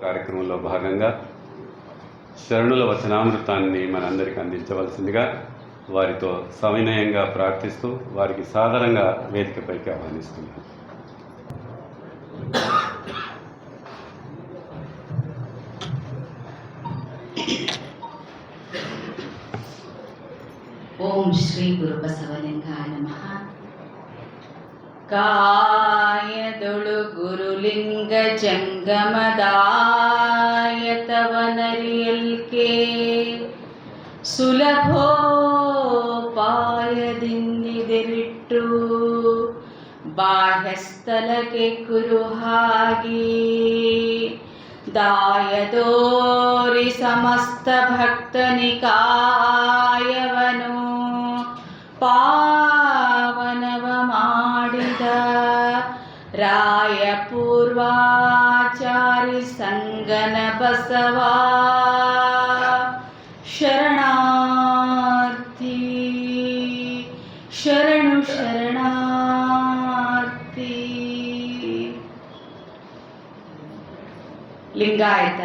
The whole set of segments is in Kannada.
కార్యక్రమంలో భాగంగా శరణుల వచనామృతాన్ని మనందరికీ అందించవలసిందిగా వారితో సవినయంగా ప్రార్థిస్తూ వారికి సాదరంగా వేదికపైకి ఆహ్వానిస్తున్నాను. ಓಂ ಶ್ರೀ ಗುರು ಬಸವಲಿಂಗಾಯ ನಮಃ. ಕಾಯದೊಳು ಗುರುಲಿಂಗ ಜಂಗಮದಾಯತವನರಿಯಲ್ಕೆ ಸುಲಭೋಪಾಯದಿಂದಿರಿಟ್ಟು ಬಾಹ್ಯಸ್ಥಲಕ್ಕೆ ಕುರುಹಾಗಿ ದಾಯದೋರಿ ಸಮಸ್ತ ಭಕ್ತನಿಕಾಯವನು ಪಾವನವ ಮಾಡಿದ ರಾಯ ಪೂರ್ವಾಚಾರಿ ಸಂಗನ ಬಸವ ಶರಣಾರ್ಥಿ ಶರಣು ಶರಣಾರ್ಥಿ. ಲಿಂಗಾಯತ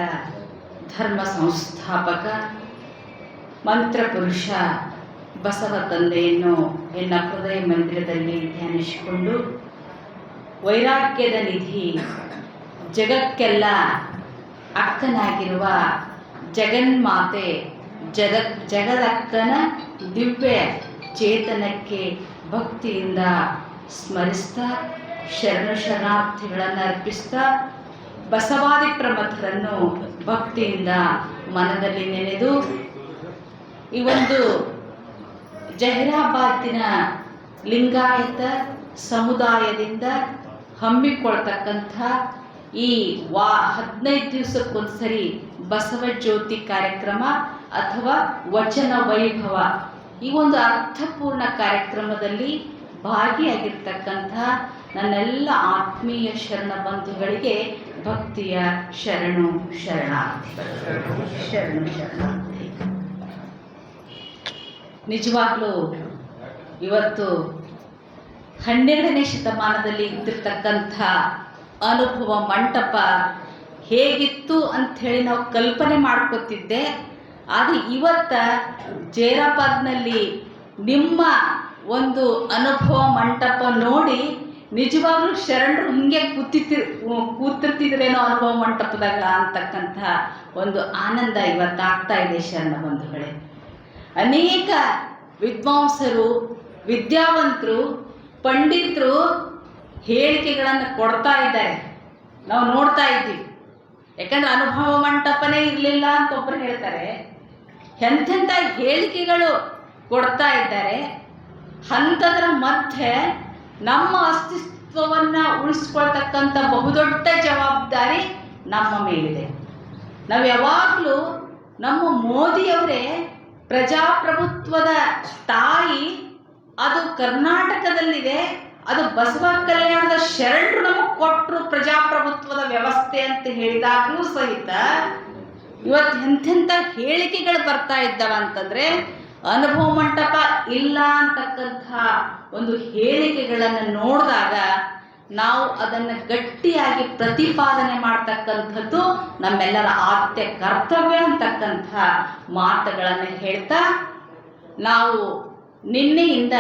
ಧರ್ಮ ಸಂಸ್ಥಾಪಕ ಮಂತ್ರಪುರುಷ ಬಸವ ತಂದೆಯನ್ನು ಎನ್ನ ಹೃದಯ ಮಂದಿರದಲ್ಲಿ ಧ್ಯಾನಿಸಿಕೊಂಡು ವೈರಾಗ್ಯದ ನಿಧಿ ಜಗಕ್ಕೆಲ್ಲ ಅಕ್ಕನಾಗಿರುವ ಜಗನ್ಮಾತೆ ಜಗದಕ್ಕನ ದಿವ್ಯ ಚೇತನಕ್ಕೆ ಭಕ್ತಿಯಿಂದ ಸ್ಮರಿಸ್ತಾ ಶರಣು ಶರಣಾರ್ಥಿಗಳನ್ನು ಅರ್ಪಿಸ್ತಾ ಬಸವಾದಿ ಪ್ರಮಥರನ್ನು ಭಕ್ತಿಯಿಂದ ಮನದಲ್ಲಿ ನೆನೆದು ಈ ಒಂದು ಜಹೀರಾಬಾದಿನ ಲಿಂಗಾಯತ ಸಮುದಾಯದಿಂದ ಹಮ್ಮಿಕೊಳ್ತಕ್ಕಂಥ ಈ 15 ದಿವಸಕ್ಕೊಂದ್ಸರಿ ಬಸವ ಜ್ಯೋತಿ ಕಾರ್ಯಕ್ರಮ ಅಥವಾ ವಚನ ವೈಭವ, ಈ ಒಂದು ಅರ್ಥಪೂರ್ಣ ಕಾರ್ಯಕ್ರಮದಲ್ಲಿ ಭಾಗಿಯಾಗಿರ್ತಕ್ಕಂಥ ನನ್ನೆಲ್ಲ ಆತ್ಮೀಯ ಶರಣ ಬಂಧುಗಳಿಗೆ ಭಕ್ತಿಯ ಶರಣು ಶರಣಾರ್ಥಿ. ಶರಣು ಶರಣಾರ್ಥಿ. ನಿಜವಾಗ್ಲೂ ಇವತ್ತು 12ನೇ ಶತಮಾನದಲ್ಲಿ ಇದ್ದಿರ್ತಕ್ಕಂಥ ಅನುಭವ ಮಂಟಪ ಹೇಗಿತ್ತು ಅಂಥೇಳಿ ನಾವು ಕಲ್ಪನೆ ಮಾಡ್ಕೊತಿದ್ದೆ. ಆದರೆ ಇವತ್ತ ಜೈರಾಬಾದ್ನಲ್ಲಿ ನಿಮ್ಮ ಒಂದು ಅನುಭವ ಮಂಟಪ ನೋಡಿ ನಿಜವಾಗ್ಲೂ ಶರಣರು ಹಿಂಗೆ ಕೂತಿರ್ತಿದ್ರೇನೋ ಅನುಭವ ಮಂಟಪದಾಗ ಅಂತಕ್ಕಂಥ ಒಂದು ಆನಂದ ಇವತ್ತಾಗ್ತಾ ಇದೆ ಶರಣ ಬಂಧುಗಳೇ. ಅನೇಕ ವಿದ್ವಾಂಸರು, ವಿದ್ಯಾವಂತರು, ಪಂಡಿತರು ಹೇಳಿಕೆಗಳನ್ನು ಕೊಡ್ತಾ ಇದ್ದಾರೆ, ನಾವು ನೋಡ್ತಾ ಇದ್ದೀವಿ. ಯಾಕಂದ್ರೆ ಅನುಭವ ಮಂಟಪನೇ ಇರಲಿಲ್ಲ ಅಂತ ಒಬ್ಬರು ಹೇಳ್ತಾರೆ, ಎಂತೆಂಥ ಹೇಳಿಕೆಗಳು ಕೊಡ್ತಾ ಇದ್ದಾರೆ. ಅಂಥದ್ರ ಮಧ್ಯೆ ನಮ್ಮ ಅಸ್ತಿತ್ವವನ್ನು ಉಳಿಸ್ಕೊಳ್ತಕ್ಕಂಥ ಬಹುದೊಡ್ಡ ಜವಾಬ್ದಾರಿ ನಮ್ಮ ಮೇಲಿದೆ. ನಾವು ಯಾವಾಗಲೂ ನಮ್ಮ ಮೋದಿಯವರೇ ಪ್ರಜಾಪ್ರಭುತ್ವದ ತಾಯಿ, ಅದು ಕರ್ನಾಟಕದಲ್ಲಿದೆ, ಅದು ಬಸವ ಕಲ್ಯಾಣದ ಶರಣರು ನಮಗೆ ಕೊಟ್ಟರು ಪ್ರಜಾಪ್ರಭುತ್ವದ ವ್ಯವಸ್ಥೆ ಅಂತ ಹೇಳಿದಾಗಲೂ ಸಹಿತ ಇವತ್ತು ಎಂತೆಂಥ ಹೇಳಿಕೆಗಳು ಬರ್ತಾ ಇದ್ದಾವ ಅಂತಂದರೆ ಅನುಭವ ಮಂಟಪ ಇಲ್ಲ ಅಂತಕ್ಕಂಥ ಒಂದು ಹೇಳಿಕೆಗಳನ್ನು ನೋಡಿದಾಗ ನಾವು ಅದನ್ನು ಗಟ್ಟಿಯಾಗಿ ಪ್ರತಿಪಾದನೆ ಮಾಡ್ತಕ್ಕಂಥದ್ದು ನಮ್ಮೆಲ್ಲರ ಆದ್ಯ ಕರ್ತವ್ಯ ಅಂತಕ್ಕಂಥ ಮಾತುಗಳನ್ನು ಹೇಳ್ತಾ ನಾವು ನಿನ್ನೆಯಿಂದ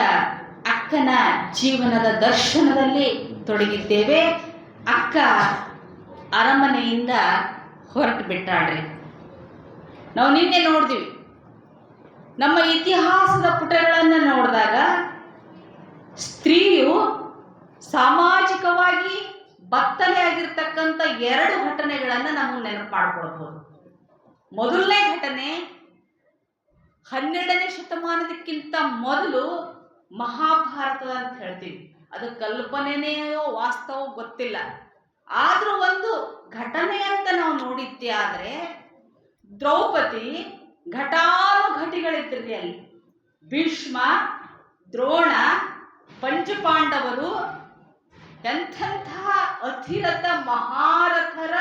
ಅಕ್ಕನ ಜೀವನದ ದರ್ಶನದಲ್ಲಿ ತೊಡಗಿದ್ದೇವೆ. ಅಕ್ಕ ಅರಮನೆಯಿಂದ ಹೊರಟು ಬಿಟ್ಟಾಳ್ರಿ. ನಾವು ನಿನ್ನೆ ನೋಡಿದ್ವಿ, ನಮ್ಮ ಇತಿಹಾಸದ ಪುಟಗಳನ್ನು ನೋಡಿದಾಗ ಸ್ತ್ರೀಯು ಸಾಮಾಜಿಕವಾಗಿ ಬತ್ತಲೆಯಾಗಿರ್ತಕ್ಕಂಥ 2 ಘಟನೆಗಳನ್ನು ನಾವು ನೆನಪು ಮಾಡ್ಕೊಳ್ಬೋದು. ಮೊದಲನೇ ಘಟನೆ 12ನೇ ಶತಮಾನದಕ್ಕಿಂತ ಮೊದಲು ಮಹಾಭಾರತ ಅಂತ ಹೇಳ್ತೀವಿ. ಅದು ಕಲ್ಪನೆಯೋ ವಾಸ್ತವ ಗೊತ್ತಿಲ್ಲ, ಆದರೂ ಒಂದು ಘಟನೆ ಅಂತ ನಾವು ನೋಡಿದ್ದೆ. ಆದರೆ ದ್ರೌಪದಿ ಘಟಾನುಘಟಿಗಳಿದ್ರಿ ಅಲ್ಲಿ. ಭೀಷ್ಮ, ದ್ರೋಣ, ಪಂಚಪಾಂಡವರು ಎಂಥೆಂಥ ಅಧಿರಥ ಮಹಾರಥರ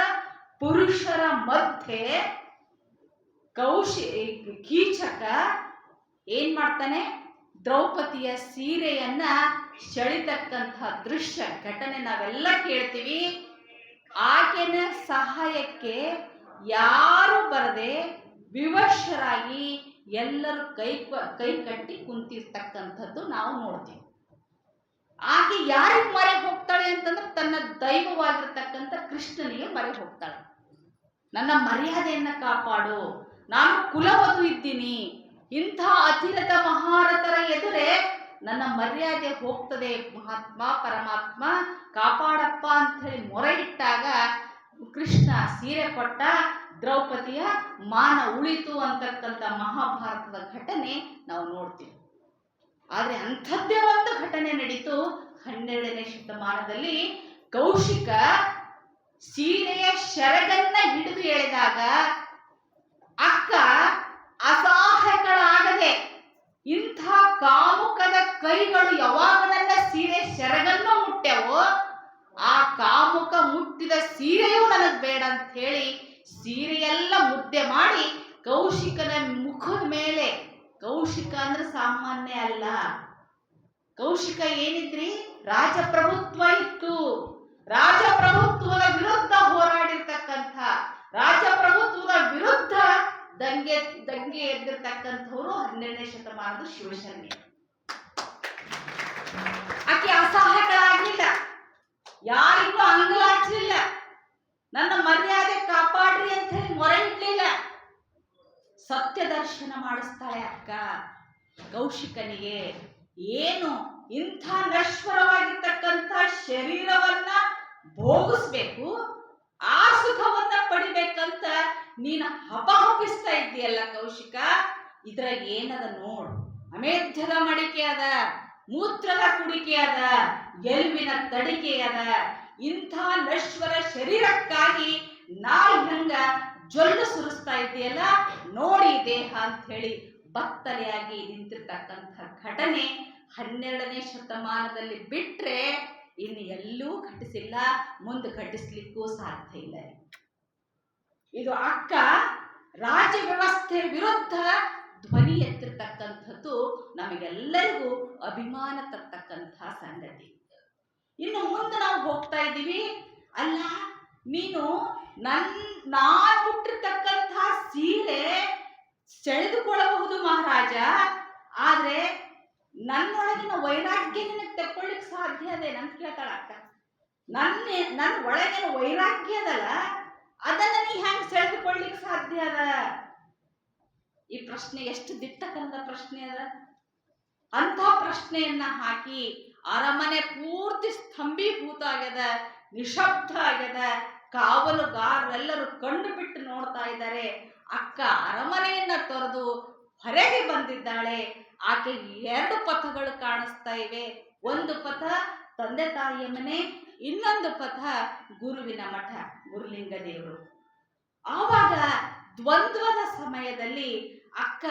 ಪುರುಷರ ಮಧ್ಯೆ ಕೀಚಕ ಏನ್ ಮಾಡ್ತಾನೆ, ದ್ರೌಪದಿಯ ಸೀರೆಯನ್ನ ಸೆಳಿತಕ್ಕಂಥ ದೃಶ್ಯ ಘಟನೆ ನಾವೆಲ್ಲ ಕೇಳ್ತೀವಿ. ಆಕೆನ ಸಹಾಯಕ್ಕೆ ಯಾರು ಬರದೆ ವಿವಶರಾಗಿ ಎಲ್ಲರೂ ಕೈ ಕಟ್ಟಿ ಕುಂತಿರ್ತಕ್ಕಂಥದ್ದು ನಾವು ನೋಡ್ತೀವಿ. ಆಕೆ ಯಾರಿಗೆ ಮೊರೆ ಹೋಗ್ತಾಳೆ ಅಂತಂದ್ರೆ ತನ್ನ ದೈವವಾಗಿರ್ತಕ್ಕಂಥ ಕೃಷ್ಣನಿಗೆ ಮೊರೆ ಹೋಗ್ತಾಳೆ. ನನ್ನ ಮರ್ಯಾದೆಯನ್ನ ಕಾಪಾಡು, ನಾನು ಕುಲವಧು ಇದ್ದೀನಿ, ಇಂಥ ಅತಿರಥ ಮಹಾರಥರ ಎದುರೇ ನನ್ನ ಮರ್ಯಾದೆ ಹೋಗ್ತದೆ, ಮಹಾತ್ಮ ಪರಮಾತ್ಮ ಕಾಪಾಡಪ್ಪ ಅಂತ ಹೇಳಿ ಮೊರೆ ಇಟ್ಟಾಗ ಕೃಷ್ಣ ಸೀರೆ ಕೊಟ್ಟ, ದ್ರೌಪದಿಯ ಮಾನ ಉಳಿತು ಅಂತಕ್ಕಂಥ ಮಹಾಭಾರತದ ಘಟನೆ ನಾವು ನೋಡ್ತೀವಿ. ಆದರೆ ಅಂಥದ್ದೇ ಒಂದು ಘಟನೆ ನಡೀತು 12ನೇ ಶತಮಾನದಲ್ಲಿ. ಕೌಶಿಕ ಸೀರೆಯ ಶರಗನ್ನ ಹಿಡಿದು ಎಳೆದಾಗ ಅಕ್ಕ ಅಸಹಾಯಕಳಾಗದೆ, ಇಂಥ ಕಾಮುಕದ ಕೈಗಳು ಯಾವಾಗ ನನ್ನ ಸೀರೆ ಶರಗನ್ನು ಮುಟ್ಟ್ಯವೋ ಆ ಕಾಮುಕ ಮುಟ್ಟಿದ ಸೀರೆಯೂ ನನಗೆ ಬೇಡ ಅಂತ ಹೇಳಿ ಸೀರೆಯೆಲ್ಲ ಮುದ್ದೆ ಮಾಡಿ ಕೌಶಿಕನ ಮುಖದ ಮೇಲೆ, ಕೌಶಿಕ ಅಂದ್ರೆ ಸಾಮಾನ್ಯ ಅಲ್ಲ, ಕೌಶಿಕ ಏನಿದ್ರಿ ರಾಜಪ್ರಭುತ್ವ ಇತ್ತು, ರಾಜಪ್ರಭುತ್ವದ ವಿರುದ್ಧ ಹೋರಾಡಿರ್ತಕ್ಕಂಥ, ರಾಜಪ್ರಭುತ್ವದ ವಿರುದ್ಧ ದಂಗೆ ಎದ್ದಿರ್ತಕ್ಕಂಥವ್ರು 12ನೇ ಶತಮಾನದ ಶಿವಶರಣ್ಯ. ಆಕೆ ಅಸಹಾಯಕಳಾಗಲಿಲ್ಲ, ಯಾರಿಗೂ ಅಂಗಲಾಚಲಿಲ್ಲ, ನನ್ನ ಮರ್ಯಾದೆ ಕಾಪಾಡ್ರಿ ಅಂತ ಹೇಳಿ ಮೊರೆ ಇಡ್ಲಿಲ್ಲ. ಸತ್ಯ ದರ್ಶನ ಮಾಡಿಸ್ತಾಳೆ ಅಕ್ಕ ಕೌಶಿಕನಿಗೆ. ಏನು ಇಂಥ ನಶ್ವರವಾಗಿರ್ತಕ್ಕಂಥ ಶರೀರವನ್ನ ಭೋಗಿಸ್ಬೇಕು, ಆ ಸುಖವನ್ನ ಪಡಿಬೇಕಂತ ನೀನು ಹಪಹಪಿಸ್ತಾ ಇದ್ದೀಯಲ್ಲ ಕೌಶಿಕ, ಇದ್ರಾಗ ಏನದ ನೋಡು. ಅಮೇಧ್ಯದ ಮಡಿಕೆ ಅದ, ಮೂತ್ರದ ಕುಡಿಕೆ ಅದ, ಎಲುಬಿನ ತಡಿಕೆ ಅದ. ಇಂಥ ನಶ್ವರ ಶರೀರಕ್ಕಾಗಿ ನಾಳೆ ಹಂಗ ಜೊಲ್ಲು ಸುರಿಸ್ತಾ ಇದೆಯಲ್ಲ, ನೋಡಿ ದೇಹ ಅಂತ ಹೇಳಿ ಬತ್ತಲೆಯಾಗಿ ನಿಂತಿರ್ತಕ್ಕಂಥ ಘಟನೆ 12ನೇ ಶತಮಾನದಲ್ಲಿ ಬಿಟ್ರೆ ಇನ್ನು ಎಲ್ಲೂ ಘಟಿಸಿಲ್ಲ, ಮುಂದೆ ಘಟಿಸ್ಲಿಕ್ಕೂ ಸಾಧ್ಯ ಇಲ್ಲ. ಇದು ಅಕ್ಕ ರಾಜ್ಯ ವ್ಯವಸ್ಥೆ ವಿರುದ್ಧ ಧ್ವನಿ ಎತ್ತಿರ್ತಕ್ಕಂಥದ್ದು ನಮಗೆಲ್ಲರಿಗೂ ಅಭಿಮಾನ ತರ್ತಕ್ಕಂಥ ಸಂಗತಿ. ಇನ್ನು ಮುಂದೆ ನಾವು ಹೋಗ್ತಾ ಇದ್ದೀವಿ. ಅಲ್ಲ, ನೀನು ನಾನು ಹುಟ್ಟಿರ್ತಕ್ಕಂಥ ಸೀರೆ ಸೆಳೆದುಕೊಳ್ಳಬಹುದು ಮಹಾರಾಜ, ಆದ್ರೆ ನನ್ನೊಳಗಿನ ವೈರಾಗ್ಯ ನಿನಗೆ ತಕ್ಕೊಳ್ಳಿಕ್ ಸಾಧ್ಯ ಅದೇ ಅಂತ ಕೇಳ್ತಾಳ ಅಕ್ಕ. ನನ್ನ ಒಳಗಿನ ವೈರಾಗ್ಯ ಅದಲ್ಲ, ಅದನ್ನ ನೀ ಹೆಂಗ್ ಸೆಳೆದುಕೊಳ್ಳಿಕ್ ಸಾಧ್ಯ ಅದ? ಈ ಪ್ರಶ್ನೆ ಎಷ್ಟು ದಿಟ್ಟಕಂದ ಪ್ರಶ್ನೆ ಅದ. ಅಂತ ಪ್ರಶ್ನೆಯನ್ನ ಹಾಕಿ ಅರಮನೆ ಪೂರ್ತಿ ಸ್ತಂಭೀಭೂತ ಆಗ್ಯದ, ನಿಶಬ್ದ ಆಗ್ಯದ. ಕಾವಲುಗಾರರೆಲ್ಲರೂ ಕಣ್ಣು ಬಿಟ್ಟು ನೋಡ್ತಾ ಇದ್ದಾರೆ. ಅಕ್ಕ ಅರಮನೆಯನ್ನ ತೊರೆದು ಹೊರಗೆ ಬಂದಿದ್ದಾಳೆ. ಆಕೆ 2 ಪಥಗಳು ಕಾಣಿಸ್ತಾ ಇವೆ. ಒಂದು ಪಥ ತಂದೆ ತಾಯಿಯ ಮನೆ, ಇನ್ನೊಂದು ಪಥ ಗುರುವಿನ ಮಠ, ಗುರುಲಿಂಗ ದೇವರು. ಆವಾಗ ದ್ವಂದ್ವದ ಸಮಯದಲ್ಲಿ ಅಕ್ಕ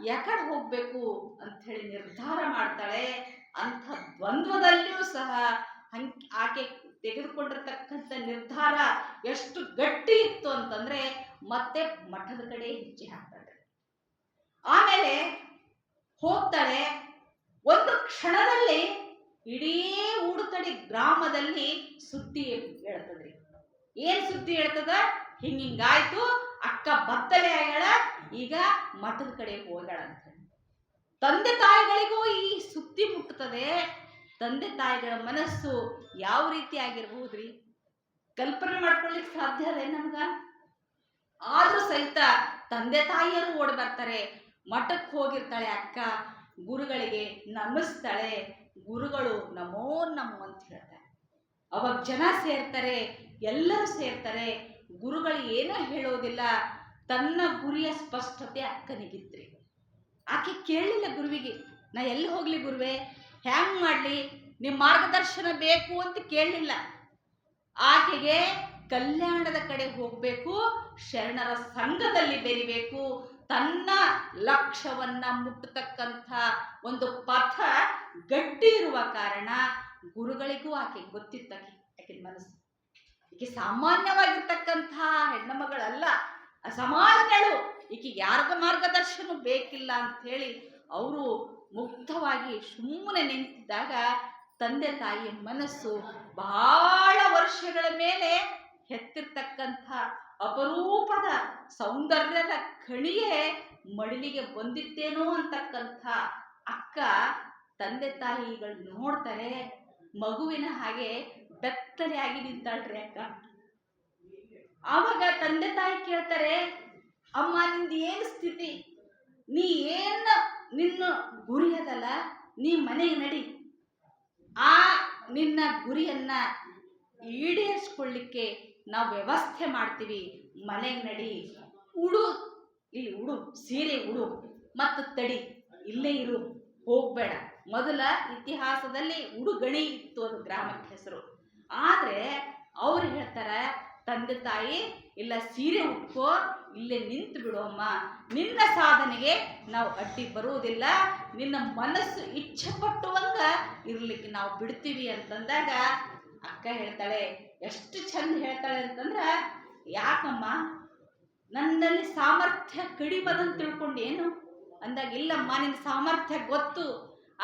ಯಾಕಡೆ ಹೋಗ್ಬೇಕು ಅಂತ ಹೇಳಿ ನಿರ್ಧಾರ ಮಾಡ್ತಾಳೆ. ಅಂಥ ದ್ವಂದ್ವದಲ್ಲಿಯೂ ಸಹ ಆಕೆ ತೆಗೆದುಕೊಂಡಿರ್ತಕ್ಕಂಥ ನಿರ್ಧಾರ ಎಷ್ಟು ಗಟ್ಟಿ ಇತ್ತು ಅಂತಂದ್ರೆ ಮತ್ತೆ ಮಠದ ಕಡೆ ಹೆಜ್ಜೆ ಹಾಕ್ತಾಳೆ. ಆಮೇಲೆ ಹೋಗ್ತಾಳೆ. ಒಂದು ಕ್ಷಣದಲ್ಲಿ ಇಡೀ ಊಡುತಡಿ ಗ್ರಾಮದಲ್ಲಿ ಸುದ್ದಿ ಹೇಳ್ತದ್ರಿ. ಏನ್ ಸುದ್ದಿ ಹೇಳ್ತದ? ಹಿಂಗಾಯ್ತು, ಅಕ್ಕ ಬತ್ತಲೆ ಆಗ್ಯಾಳ, ಈಗ ಮಠದ ಕಡೆ ಹೋಗ್ಯಾಳ ಅಂತ. ತಂದೆ ತಾಯಿಗಳಿಗೂ ಈ ಸುದ್ದಿ ಮುಟ್ಟುತ್ತದೆ. ತಂದೆ ತಾಯಿಗಳ ಮನಸ್ಸು ಯಾವ ರೀತಿ ಆಗಿರ್ಬಹುದ್ರಿ? ಕಲ್ಪನೆ ಮಾಡ್ಕೊಳ್ಳಿಕ್ ಸಾಧ್ಯ ಅದೇ ನಮ್ಗ? ಆದ್ರೂ ಸಹಿತ ತಂದೆ ತಾಯಿಯರು ಓಡಿ ಬರ್ತಾರೆ. ಮಠಕ್ಕೆ ಹೋಗಿರ್ತಾಳೆ ಅಕ್ಕ, ಗುರುಗಳಿಗೆ ನಮಿಸ್ತಾಳೆ. ಗುರುಗಳು ನಮೋ ನಮೋ ಅಂತ ಹೇಳ್ತಾರೆ. ಅವಾಗ ಜನ ಸೇರ್ತಾರೆ, ಎಲ್ಲರೂ ಸೇರ್ತಾರೆ. ಗುರುಗಳು ಏನೋ ಹೇಳೋದಿಲ್ಲ. ತನ್ನ ಗುರಿಯ ಸ್ಪಷ್ಟತೆ ಅಕ್ಕನಿಗಿತ್ರಿ. ಆಕೆ ಕೇಳಲಿಲ್ಲ ಗುರುವಿಗೆ, ನಾ ಎಲ್ಲಿ ಹೋಗ್ಲಿ ಗುರುವೆ, ಹ್ಯಾಂಗ್ ಮಾಡ್ಲಿ, ನಿಮ್ಮ ಮಾರ್ಗದರ್ಶನ ಬೇಕು ಅಂತ ಕೇಳಲಿಲ್ಲ. ಆಕೆಗೆ ಕಲ್ಯಾಣದ ಕಡೆ ಹೋಗ್ಬೇಕು, ಶರಣರ ಸಂಘದಲ್ಲಿ ಬೆರಿಬೇಕು, ತನ್ನ ಲಕ್ಷ್ಯವನ್ನ ಮುಟ್ಟತಕ್ಕಂಥ ಒಂದು ಪಥ ಗಟ್ಟಿ ಇರುವ ಕಾರಣ ಗುರುಗಳಿಗೂ ಆಕೆ ಗೊತ್ತಿತ್ತ. ಆಕೆ ಮನಸ್ಸು, ಈಕೆ ಸಾಮಾನ್ಯವಾಗಿರ್ತಕ್ಕಂಥ ಹೆಣ್ಣು ಮಗಳಲ್ಲ, ಅಸಾಮಾನ್ಯಳು. ಈಕೆಗೆ ಯಾರಿಗ ಮಾರ್ಗದರ್ಶನ ಬೇಕಿಲ್ಲ ಅಂತ ಹೇಳಿ ಅವರು ಮುಗ್ಧವಾಗಿ ಸುಮ್ಮನೆ ನಿಂತಿದ್ದಾಗ ತಂದೆ ತಾಯಿಯ ಮನಸ್ಸು ಬಹಳ ವರ್ಷಗಳ ಮೇಲೆ ಹೆತ್ತಿರ್ತಕ್ಕಂಥ ಅಪರೂಪದ ಸೌಂದರ್ಯದ ಖಣಿಯೇ ಮಡಿಲಿಗೆ ಬಂದಿದ್ದೇನೋ ಅಂತಕ್ಕಂಥ ಅಕ್ಕ ತಂದೆ ತಾಯಿಗಳು ನೋಡ್ತಾರೆ, ಮಗುವಿನ ಹಾಗೆ ಬೆತ್ತಲೆ ಆಗಿ ನಿಂತಾಳ್ರಿ ಅಕ್ಕ. ಆವಾಗ ತಂದೆ ತಾಯಿ ಕೇಳ್ತಾರೆ, ಅಮ್ಮ ನಿಂದ ಏನು ಸ್ಥಿತಿ, ನೀ ಏನ ನಿನ್ನ ಗುರಿ ಅದಲ್ಲ, ನೀ ಮನೆಗೆ ನಡಿ, ಆ ನಿನ್ನ ಗುರಿಯನ್ನ ಈಡೇರಿಸ್ಕೊಳ್ಳಿಕ್ಕೆ ನಾವು ವ್ಯವಸ್ಥೆ ಮಾಡ್ತೀವಿ, ಮನೆಗೆ ನಡಿ, ಇಲ್ಲಿ ಉಡು, ಸೀರೆ ಉಡು, ಮತ್ತು ತಡಿ, ಇಲ್ಲೇ ಇರು, ಹೋಗ್ಬೇಡ. ಮೊದಲ ಇತಿಹಾಸದಲ್ಲಿ ಉಡುಗಣಿ ಇತ್ತು, ಅದು ಗ್ರಾಮಕ್ಕೆ ಹೆಸರು. ಆದ್ರೆ ಅವ್ರು ಹೇಳ್ತಾರೆ, ತಂದೆ ತಾಯಿ ಇಲ್ಲ, ಸೀರೆ ಉಟ್ಕೋ, ಇಲ್ಲೇ ನಿಂತು ಬಿಡು ಅಮ್ಮ, ನಿನ್ನ ಸಾಧನೆಗೆ ನಾವು ಅಡ್ಡಿ ಬರುವುದಿಲ್ಲ, ನಿನ್ನ ಮನಸ್ಸು ಇಚ್ಛೆ ಪಟ್ಟುವಂಗ ಇರ್ಲಿಕ್ಕೆ ನಾವು ಬಿಡ್ತೀವಿ ಅಂತಂದಾಗ ಅಕ್ಕ ಹೇಳ್ತಾಳೆ, ಎಷ್ಟು ಚಂದ ಹೇಳ್ತಾಳೆ ಅಂತಂದ್ರ, ಯಾಕಮ್ಮ ನನ್ನಲ್ಲಿ ಸಾಮರ್ಥ್ಯ ಕಡಿಮದಂತ ತಿಳ್ಕೊಂಡೇನು ಅಂದಾಗ, ಇಲ್ಲಮ್ಮ ನಿನ್ನ ಸಾಮರ್ಥ್ಯ ಗೊತ್ತು,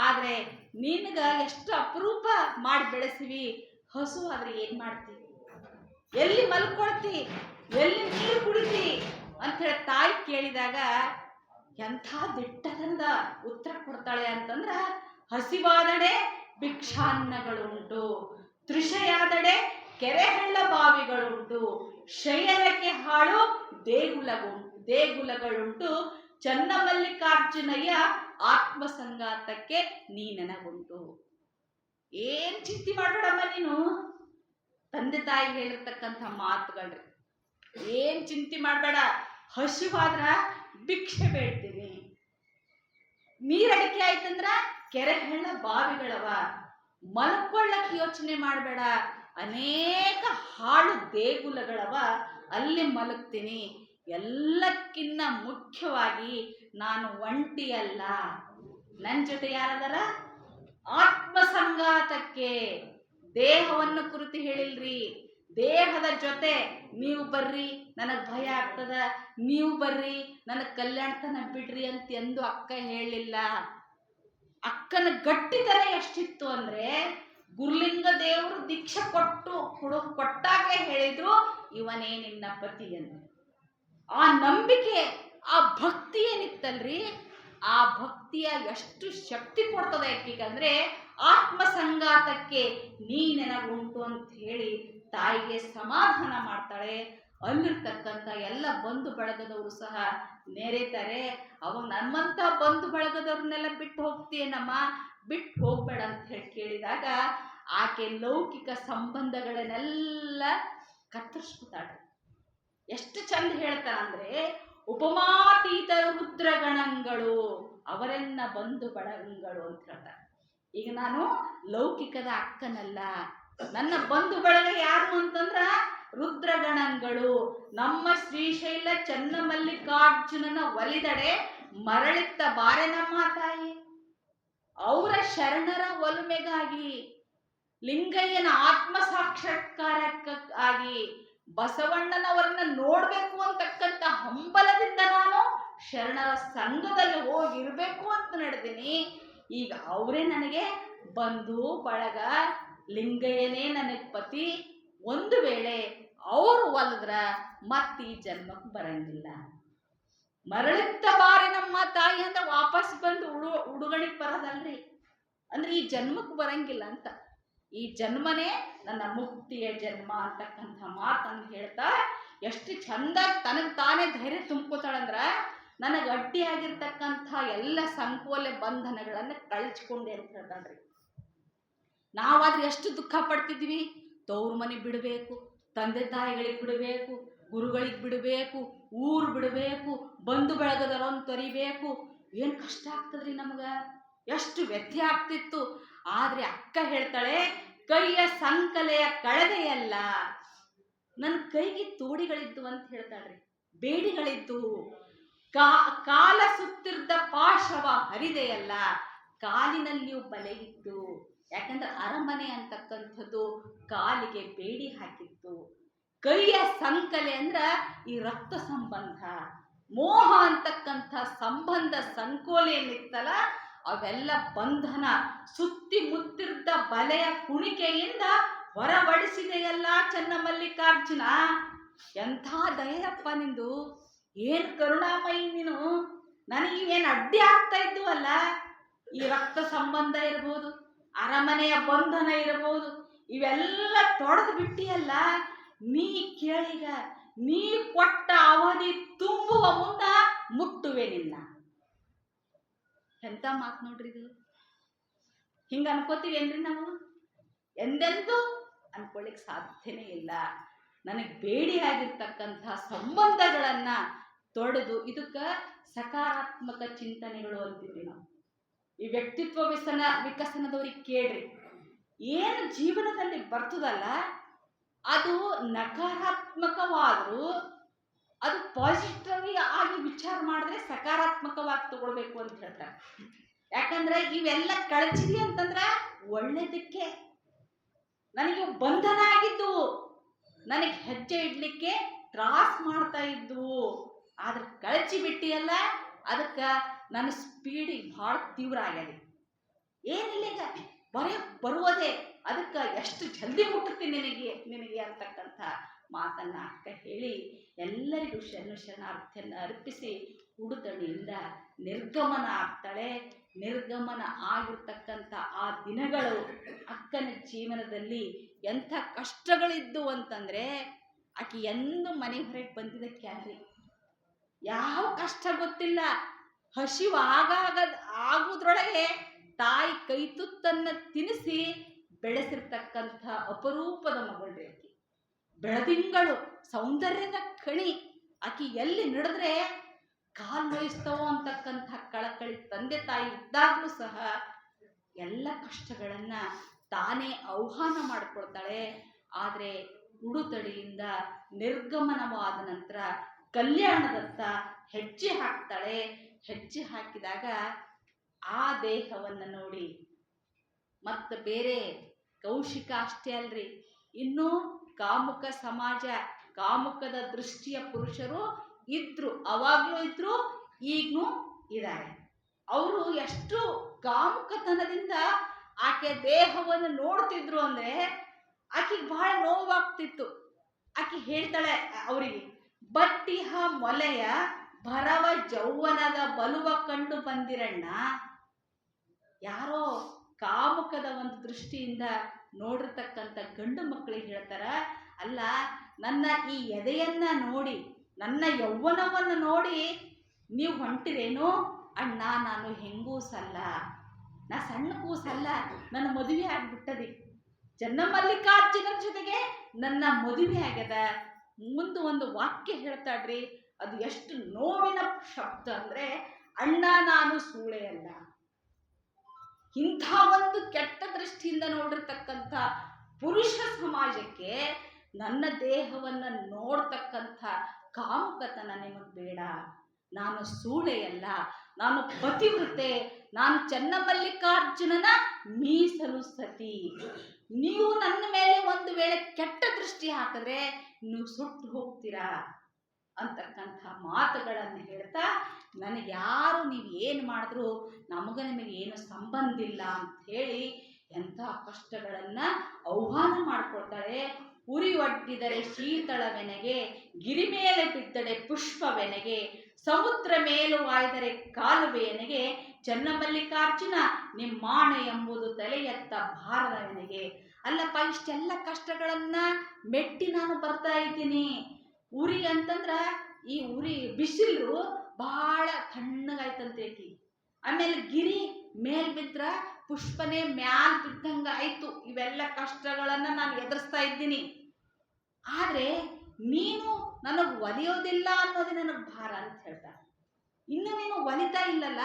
ಆದ್ರೆ ನಿನಗ ಎಷ್ಟು ಅಪರೂಪ ಮಾಡಿ ಬೆಳೆಸಿವಿ, ಹಸು ಆದ್ರೆ ಏನ್ ಮಾಡ್ತಿ, ಎಲ್ಲಿ ಮಲ್ಕೊಳ್ತಿ, ಎಲ್ಲಿ ನೀರು ಕುಡಿತಿ ಅಂತ ಹೇಳಿ ತಾಯಿ ಕೇಳಿದಾಗ ಎಂಥ ದಿಟ್ಟದಿಂದ ಉತ್ತರ ಕೊಡ್ತಾಳೆ ಅಂತಂದ್ರ, ಹಸಿವಾದಡೆ ಭಿಕ್ಷಾನ್ನಗಳುಂಟು, ತೃಷೆಯಾದಡೆ ಕೆರೆಹಳ್ಳ ಬಾವಿಗಳುಂಟು, ಶಯನಕ್ಕೆ ಹಾಳು ದೇಗುಲಗಳುಂಟು, ಚನ್ನಮಲ್ಲಿಕಾರ್ಜುನಯ್ಯ ಆತ್ಮಸಂಗಾತಕ್ಕೆ ನೀ ನನಗುಂಟು. ಏನ್ ಚಿಂತೆ ಮಾಡಬೇಡಮ್ಮ ನೀನು, ತಂದೆ ತಾಯಿ ಹೇಳಿರ್ತಕ್ಕಂಥ ಮಾತುಗಳ್ರಿ, ಏನ್ ಚಿಂತೆ ಮಾಡಬೇಡ, ಹಸಿವಾದ್ರ ಭಿಕ್ಷೆ ಬೇಡ್ತೀನಿ, ನೀರಡಿಕೆ ಆಯ್ತಂದ್ರ ಕೆರೆಹಳ್ಳ ಬಾವಿಗಳವ, ಮಲ್ಕೊಳ್ಳಕ್ಕೆ ಯೋಚನೆ ಮಾಡಬೇಡ, ಅನೇಕ ಹಾಳು ದೇಗುಲಗಳವ, ಅಲ್ಲಿ ಮಲಗ್ತೀನಿ, ಎಲ್ಲಕ್ಕಿನ್ನ ಮುಖ್ಯವಾಗಿ ನಾನು ಒಂಟಿಯಲ್ಲ, ನನ್ನ ಜೊತೆ ಯಾರದಾರ, ಆತ್ಮಸಂಗಾತಕ್ಕೆ, ದೇಹವನ್ನು ಕುರಿತು ಹೇಳಿಲ್ರಿ, ದೇಹದ ಜೊತೆ ನೀವು ಬರ್ರಿ, ನನಗ್ ಭಯ ಆಗ್ತದ, ನೀವು ಬರ್ರಿ, ನನಗ್ ಕಲ್ಯಾಣತನ ಬಿಡ್ರಿ ಅಂತ ಎಂದು ಅಕ್ಕ ಹೇಳಿಲ್ಲ. ಅಕ್ಕನ ಗಟ್ಟಿತನ ಎಷ್ಟಿತ್ತು ಅಂದ್ರೆ, ಗುರುಲಿಂಗ ದೇವರು ದೀಕ್ಷೆ ಕೊಟ್ಟಾಗ ಹೇಳಿದ್ರು, ಇವನೇ ನಿನ್ನ ಪತಿ ಅಂತ. ಆ ನಂಬಿಕೆ, ಆ ಭಕ್ತಿ ಏನಿತ್ತಲ್ರಿ, ಆ ಭಕ್ತಿಯ ಎಷ್ಟು ಶಕ್ತಿ ಕೊಡ್ತದೆ ಯಾಕಂದ್ರೆ, ಆತ್ಮಸಂಗಾತಕ್ಕೆ ನೀ ನೆನಗುಂಟು ಅಂತ ಹೇಳಿ ತಾಯಿಗೆ ಸಮಾಧಾನ ಮಾಡ್ತಾಳೆ. ಅಲ್ಲಿರ್ತಕ್ಕಂಥ ಎಲ್ಲ ಬಂಧು ಬಳಗದವರು ಸಹ ನೆರೆತಾರೆ. ಅವಾಗ ನಮ್ಮಂತ ಬಂಧು ಬಳಗದವ್ರನ್ನೆಲ್ಲ ಬಿಟ್ಟು ಹೋಗ್ತೀಯನಮ್ಮ, ಬಿಟ್ಟು ಹೋಗ್ಬೇಡ ಅಂತ ಹೇಳಿ ಕೇಳಿದಾಗ ಆಕೆ ಲೌಕಿಕ ಸಂಬಂಧಗಳನ್ನೆಲ್ಲ ಕತ್ತರಿಸ್ಕೊತಾಳೆ. ಎಷ್ಟು ಚಂದ ಹೇಳ್ತಾರ ಅಂದ್ರೆ, ಉಪಮಾತೀತ ರುದ್ರಗಣಗಳು ಅವರೆನ್ನ ಬಂಧು ಬಳಗಗಳು ಅಂತ ಹೇಳ್ತಾರೆ. ಈಗ ನಾನು ಲೌಕಿಕದ ಅಕ್ಕನಲ್ಲ, ನನ್ನ ಬಂಧು ಬಳಗ ಯಾರು ಅಂತಂದ್ರ ರುದ್ರಗಣಗಳು. ನಮ್ಮ ಶ್ರೀಶೈಲ ಚನ್ನಮಲ್ಲಿಕಾರ್ಜುನನ ಒಲಿದಡೆ ಮರಳಿತ್ತ ಬಾರೆನಮ್ಮ ತಾಯಿ. ಅವರ ಶರಣರ ಒಲುಮೆಗಾಗಿ, ಲಿಂಗಯ್ಯನ ಆತ್ಮ ಸಾಕ್ಷಾತ್ಕಾರಕ್ಕಾಗಿ, ಬಸವಣ್ಣನವರನ್ನ ನೋಡ್ಬೇಕು ಅಂತಕ್ಕಂಥ ಹಂಬಲದಿಂದ ನಾನು ಶರಣರ ಸಂಘದಲ್ಲಿ ಹೋಗಿರ್ಬೇಕು ಅಂತ ನಡೆದೀನಿ. ಈಗ ಅವರೇ ನನಗೆ ಬಂಧು ಬಳಗ, ಲಿಂಗಯ್ಯನೇ ನನಗೆ ಪತಿ. ಒಂದು ವೇಳೆ ಅವರು ಒಲಿದ್ರ ಮತ್ತೆ ಈ ಜನ್ಮಕ್ಕೆ ಬರಂಗಿಲ್ಲ. ಮರಳಿತ್ತ ಬಾರಿ ನಮ್ಮ ತಾಯಿ ಅಂದ್ರೆ ವಾಪಸ್ ಬಂದು ಉಡುಗಣಿಗೆ ಬರೋದಲ್ರಿ, ಅಂದ್ರೆ ಈ ಜನ್ಮಕ್ಕೆ ಬರಂಗಿಲ್ಲ ಅಂತ. ಈ ಜನ್ಮನೇ ನನ್ನ ಮುಕ್ತಿಯ ಜನ್ಮ ಅಂತಕ್ಕಂಥ ಮಾತನ್ನು ಹೇಳ್ತಾ ಎಷ್ಟು ಚಂದ ತನಗೆ ತಾನೇ ಧೈರ್ಯ ತುಂಬ್ಕೋತಾಳಂದ್ರ, ನನಗೆ ಅಡ್ಡಿಯಾಗಿರ್ತಕ್ಕಂಥ ಎಲ್ಲ ಸಂಕೋಲೆ ಬಂಧನಗಳನ್ನು ಕಳ್ಚಿಕೊಂಡೆ ಅಂತ ಹೇಳ್ತಾಳ್ರಿ. ನಾವಾದ್ರೆ ಎಷ್ಟು ದುಃಖ ಪಡ್ತಿದ್ವಿ, ತವ್ರ ಮನೆ ಬಿಡಬೇಕು, ತಂದೆ ತಾಯಿಗಳಿಗೆ ಬಿಡಬೇಕು, ಗುರುಗಳಿಗೆ ಬಿಡಬೇಕು, ಊರು ಬಿಡಬೇಕು, ಬಂಧು ಬಳಗದವರನ್ನು ತೊರಿಬೇಕು, ಏನು ಕಷ್ಟ ಆಗ್ತದ್ರಿ ನಮ್ಗ, ಎಷ್ಟು ವ್ಯತ್ಯಯ ಆಗ್ತಿತ್ತು. ಆದ್ರೆ ಅಕ್ಕ ಹೇಳ್ತಾಳೆ, ಕೈಯ ಸಂಕಲೆಯ ಕಳೆದೆಯಲ್ಲ, ನನ್ನ ಕೈಗೆ ತೋಡಿಗಳಿದ್ದು ಅಂತ ಹೇಳ್ತಾಳ್ರಿ, ಬೇಡಿಗಳಿದ್ದು. ಕಾಲ ಸುತ್ತಿರ್ದ ಪಾಶವ ಹರಿದೆಯಲ್ಲ, ಕಾಲಿನಲ್ಲಿಯೂ ಬಲೆ ಇತ್ತು. ಯಾಕಂದ್ರೆ ಅರಮನೆ ಅಂತಕ್ಕಂಥದ್ದು ಕಾಲಿಗೆ ಬೇಡಿ ಹಾಕಿತ್ತು. ಕೈಯ ಸಂಕಲೆ ಅಂದ್ರ ಈ ರಕ್ತ ಸಂಬಂಧ, ಮೋಹ ಅಂತಕ್ಕಂಥ ಸಂಬಂಧ ಸಂಕೋಲೆ ಏನಿತ್ತಲ್ಲ, ಅವೆಲ್ಲ ಬಂಧನ ಸುತ್ತಿ ಮುತ್ತಿರ್ದ ಬಲೆಯ ಕುಣಿಕೆಯಿಂದ ಹೊರಬಡಿಸಿದೆಯಲ್ಲ ಚನ್ನಮಲ್ಲಿಕಾರ್ಜುನ. ಎಂಥ ದಯೆಯಪ್ಪ ನಿಂದು, ಏನು ಕರುಣಾಮಯಿ ನೀನು. ನನಗೇನು ಅಡ್ಡಿ ಆಗ್ತಾ ಇದ್ದುವಲ್ಲ, ಈ ರಕ್ತ ಸಂಬಂಧ ಇರ್ಬೋದು, ಅರಮನೆಯ ಬಂಧನ ಇರಬಹುದು, ಇವೆಲ್ಲ ತೊಡೆದು ಬಿಟ್ಟಿಯಲ್ಲ. ನೀ ಕೇಳಿಗ ನೀ ಕೊಟ್ಟ ಅವಧಿ ತುಂಬುವ ಮುನ್ನ ಮುಟ್ಟುವೆ ನಿನ್ನ. ಎಂತ ಮಾತು ನೋಡ್ರಿ ಇದು. ಹಿಂಗ ಅನ್ಕೋತೀವೇನ್ರಿ ನಾವು? ಎಂದೆಂದೂ ಅನ್ಕೊಳ್ಳಿಕ್ ಸಾಧ್ಯನೇ ಇಲ್ಲ. ನನಗೆ ಬೇಡಿಯಾಗಿರ್ತಕ್ಕಂಥ ಸಂಬಂಧಗಳನ್ನ ತೊಡೆದು, ಇದಕ್ಕ ಸಕಾರಾತ್ಮಕ ಚಿಂತನೆಗಳು ಅಂತೀವಿ ನಾವು. ಈ ವ್ಯಕ್ತಿತ್ವ ವಿಕಸನದವ್ರಿಗೆ ಕೇಳ್ರಿ, ಏನು ಜೀವನದಲ್ಲಿ ಬರ್ತದಲ್ಲ ಅದು ನಕಾರಾತ್ಮಕವಾದರೂ ಅದು ಪಾಸಿಟಿವ್ ಆಗಿ ವಿಚಾರ ಮಾಡಿದ್ರೆ ಸಕಾರಾತ್ಮಕವಾಗಿ ತಗೊಳ್ಬೇಕು ಅಂತ ಹೇಳ್ತಾರೆ. ಯಾಕಂದ್ರೆ ಇವೆಲ್ಲ ಕಳಚಿದಿ ಅಂತಂದ್ರೆ ಒಳ್ಳೇದಕ್ಕೆ. ನನಗೆ ಬಂಧನ ಆಗಿದ್ದು, ನನಗೆ ಹೆಜ್ಜೆ ಇಡ್ಲಿಕ್ಕೆ ತ್ರಾಸ ಮಾಡ್ತಾ ಇದ್ದು, ಆದ್ರೆ ಕಳಚಿ ಬಿಟ್ಟಿಯಲ್ಲ, ಅದಕ್ಕೆ ನನ್ನ ಸ್ಪೀಡಿಗೆ ಭಾಳ ತೀವ್ರ ಆಗ್ಯದ. ಏನಿಲ್ಲ ಈಗ ಬರುವುದೇ, ಅದಕ್ಕೆ ಎಷ್ಟು ಜಲ್ದಿ ಮುಟ್ಟುತ್ತೀನಿ ನಿನಗೆ ಅಂತಕ್ಕಂಥ ಮಾತನ್ನ ಅಕ್ಕ ಹೇಳಿ ಎಲ್ಲರಿಗೂ ಶರಣಾರ್ಥಿಯನ್ನು ಅರ್ಪಿಸಿ ಉಡುತಣಿಯಿಂದ ನಿರ್ಗಮನ ಆಗ್ತಾಳೆ. ನಿರ್ಗಮನ ಆಗಿರ್ತಕ್ಕಂಥ ಆ ದಿನಗಳು ಅಕ್ಕನ ಜೀವನದಲ್ಲಿ ಎಂಥ ಕಷ್ಟಗಳಿದ್ದು ಅಂತಂದ್ರೆ, ಆಕೆ ಎಂದು ಮನೆ ಹೊರಗೆ ಬಂದಿದ್ದಕ್ಕೆ ಅಲ್ರಿ, ಯಾವ ಕಷ್ಟ ಗೊತ್ತಿಲ್ಲ. ಹಸಿವು ಆಗುದ್ರೊಳಗೆ ತಾಯಿ ಕೈತುತ್ತನ್ನ ತಿನ್ನಿಸಿ ಬೆಳೆಸಿರ್ತಕ್ಕಂಥ ಅಪರೂಪದ ಮಗಳ್ರಿ ಆಕಿ. ಬೆಳದಿಂಗಳು, ಸೌಂದರ್ಯದ ಕಣಿ. ಆಕಿ ಎಲ್ಲಿ ನಡೆದ್ರೆ ಕಾಲು ನೋಯಿಸ್ತವೋ ಅಂತಕ್ಕಂಥ ಕಳಕಳಿ ತಂದೆ ತಾಯಿ ಇದ್ದಾಗಲೂ ಸಹ ಎಲ್ಲ ಕಷ್ಟಗಳನ್ನ ತಾನೇ ಆಹ್ವಾನ ಮಾಡಿಕೊಳ್ತಾಳೆ. ಆದರೆ ಉಡುತಡಿಯಿಂದ ನಿರ್ಗಮನವಾದ ನಂತರ ಕಲ್ಯಾಣದತ್ತ ಹೆಜ್ಜೆ ಹಾಕ್ತಾಳೆ. ಹೆಜ್ಜೆ ಹಾಕಿದಾಗ ಆ ದೇಹವನ್ನು ನೋಡಿ ಮತ್ತು ಬೇರೆ ಕೌಶಿಕ ಅಷ್ಟೇ ಅಲ್ರಿ, ಇನ್ನೂ ಕಾಮುಕ ಸಮಾಜ, ಕಾಮುಕದ ದೃಷ್ಟಿಯ ಪುರುಷರು ಇದ್ರು, ಅವಾಗಲೂ ಇದ್ರು, ಈಗಲೂ ಇದ್ದಾರೆ. ಅವರು ಎಷ್ಟು ಕಾಮುಕತನದಿಂದ ಆಕೆ ದೇಹವನ್ನು ನೋಡ್ತಿದ್ರು ಅಂದ್ರೆ ಆಕೆಗೆ ಬಹಳ ನೋವಾಗ್ತಿತ್ತು. ಆಕೆ ಹೇಳ್ತಾಳೆ ಅವರಿಗೆ, ಬಟ್ಟಿಹ ಮೊಲೆಯ ಭರವ ಜೌವನದ ಬಲುವ ಕಂಡು ಬಂದಿರಣ್ಣ. ಯಾರೋ ಕಾಮುಕದ ಒಂದು ದೃಷ್ಟಿಯಿಂದ ನೋಡಿರ್ತಕ್ಕಂಥ ಗಂಡು ಮಕ್ಕಳಿಗೆ ಹೇಳ್ತಾರ, ಅಲ್ಲ ನನ್ನ ಈ ಎದೆಯನ್ನ ನೋಡಿ, ನನ್ನ ಯೌವನವನ್ನು ನೋಡಿ ನೀವು ಹೊಂಟಿರೇನು ಅಣ್ಣ? ನಾನು ಹೆಂಗೂಸಲ್ಲ, ನಾ ಸಣ್ಣ ಕೂಸಲ್ಲ, ನನ್ನ ಮದುವೆ ಆಗ್ಬಿಟ್ಟದಿ. ಚನ್ನಮಲ್ಲಿಕಾರ್ಜುನನ ಜೊತೆಗೆ ನನ್ನ ಮದುವೆ ಆಗ್ಯದ. ಮುಂದೆ ಒಂದು ವಾಕ್ಯ ಹೇಳ್ತಾಡ್ರಿ, ಅದು ಎಷ್ಟು ನೋವಿನ ಶಬ್ದ ಅಂದ್ರೆ, ಅಣ್ಣ ನಾನು ಸೂಳೆ ಅಲ್ಲ. ಇಂಥ ಒಂದು ಕೆಟ್ಟ ದೃಷ್ಟಿಯಿಂದ ನೋಡಿರ್ತಕ್ಕಂಥ ಪುರುಷ ಸಮಾಜಕ್ಕೆ ನನ್ನ ದೇಹವನ್ನು ನೋಡ್ತಕ್ಕಂಥ ಕಾಮುಕತನ ನಿಮಗೆ ಬೇಡ. ನಾನು ಸೂಳೆಯಲ್ಲ, ನಾನು ಪತಿವ್ರತೆ, ನಾನು ಚನ್ನಮಲ್ಲಿಕಾರ್ಜುನನ ಮೀಸಲು ಸತಿ. ನೀವು ನನ್ನ ಮೇಲೆ ಒಂದು ವೇಳೆ ಕೆಟ್ಟ ದೃಷ್ಟಿ ಹಾಕಿದ್ರೆ ನೀವು ಸುಟ್ಟು ಹೋಗ್ತೀರಾ ಅಂತಕ್ಕಂಥ ಮಾತುಗಳನ್ನು ಹೇಳ್ತಾ, ನನಗೆ ಯಾರು ನೀವು ಏನು ಮಾಡಿದ್ರು ನಿಮಗೆ ಏನು ಸಂಬಂಧ ಇಲ್ಲ ಅಂತ ಹೇಳಿ ಎಂಥ ಕಷ್ಟಗಳನ್ನು ಆಹ್ವಾನ ಮಾಡಿಕೊಳ್ತಾಳೆ. ಉರಿ ಒಡ್ಡಿದರೆ ಶೀತಳವೆನಗೆ, ಗಿರಿ ಮೇಲೆ ಬಿದ್ದಡೆ ಪುಷ್ಪವೆನಗೆ, ಸಮುದ್ರ ಮೇಲು ವಾಯ್ದರೆ ಕಾಲುವೆಯನೆಗೆ, ಚನ್ನಮಲ್ಲಿಕಾರ್ಜುನ ನಿಮ್ಮಾಣೆ ಎಂಬುದು ತಲೆಯತ್ತ ಭಾರದವನಿಗೆ. ಅಲ್ಲಪ್ಪ, ಇಷ್ಟೆಲ್ಲ ಕಷ್ಟಗಳನ್ನ ಮೆಟ್ಟಿ ನಾನು ಬರ್ತಾ ಇದ್ದೀನಿ. ಉರಿ ಅಂತಂದ್ರ ಈ ಉರಿ ಬಿಸಿಲು ಬಹಳ ತಣ್ಣಗಾಯ್ತಂತೆ ಆಕಿ. ಆಮೇಲೆ ಗಿರಿ ಮೇಲ್ ಬಿದ್ರ ಪುಷ್ಪನೇ ಮ್ಯಾಲ್ ಬಿದ್ದಂಗ ಆಯ್ತು. ಇವೆಲ್ಲ ಕಷ್ಟಗಳನ್ನ ನಾನು ಎದುರಿಸ್ತಾ ಇದ್ದೀನಿ. ಆದ್ರೆ ನೀನು ನನಗೆ ಒಲಿಯೋದಿಲ್ಲ ಅನ್ನೋದೇ ನನಗೆ ಭಾರ ಅಂತ ಹೇಳ್ತಾರೆ. ಇನ್ನು ನೀನು ಒಲಿತಾ ಇಲ್ಲಲ್ಲ,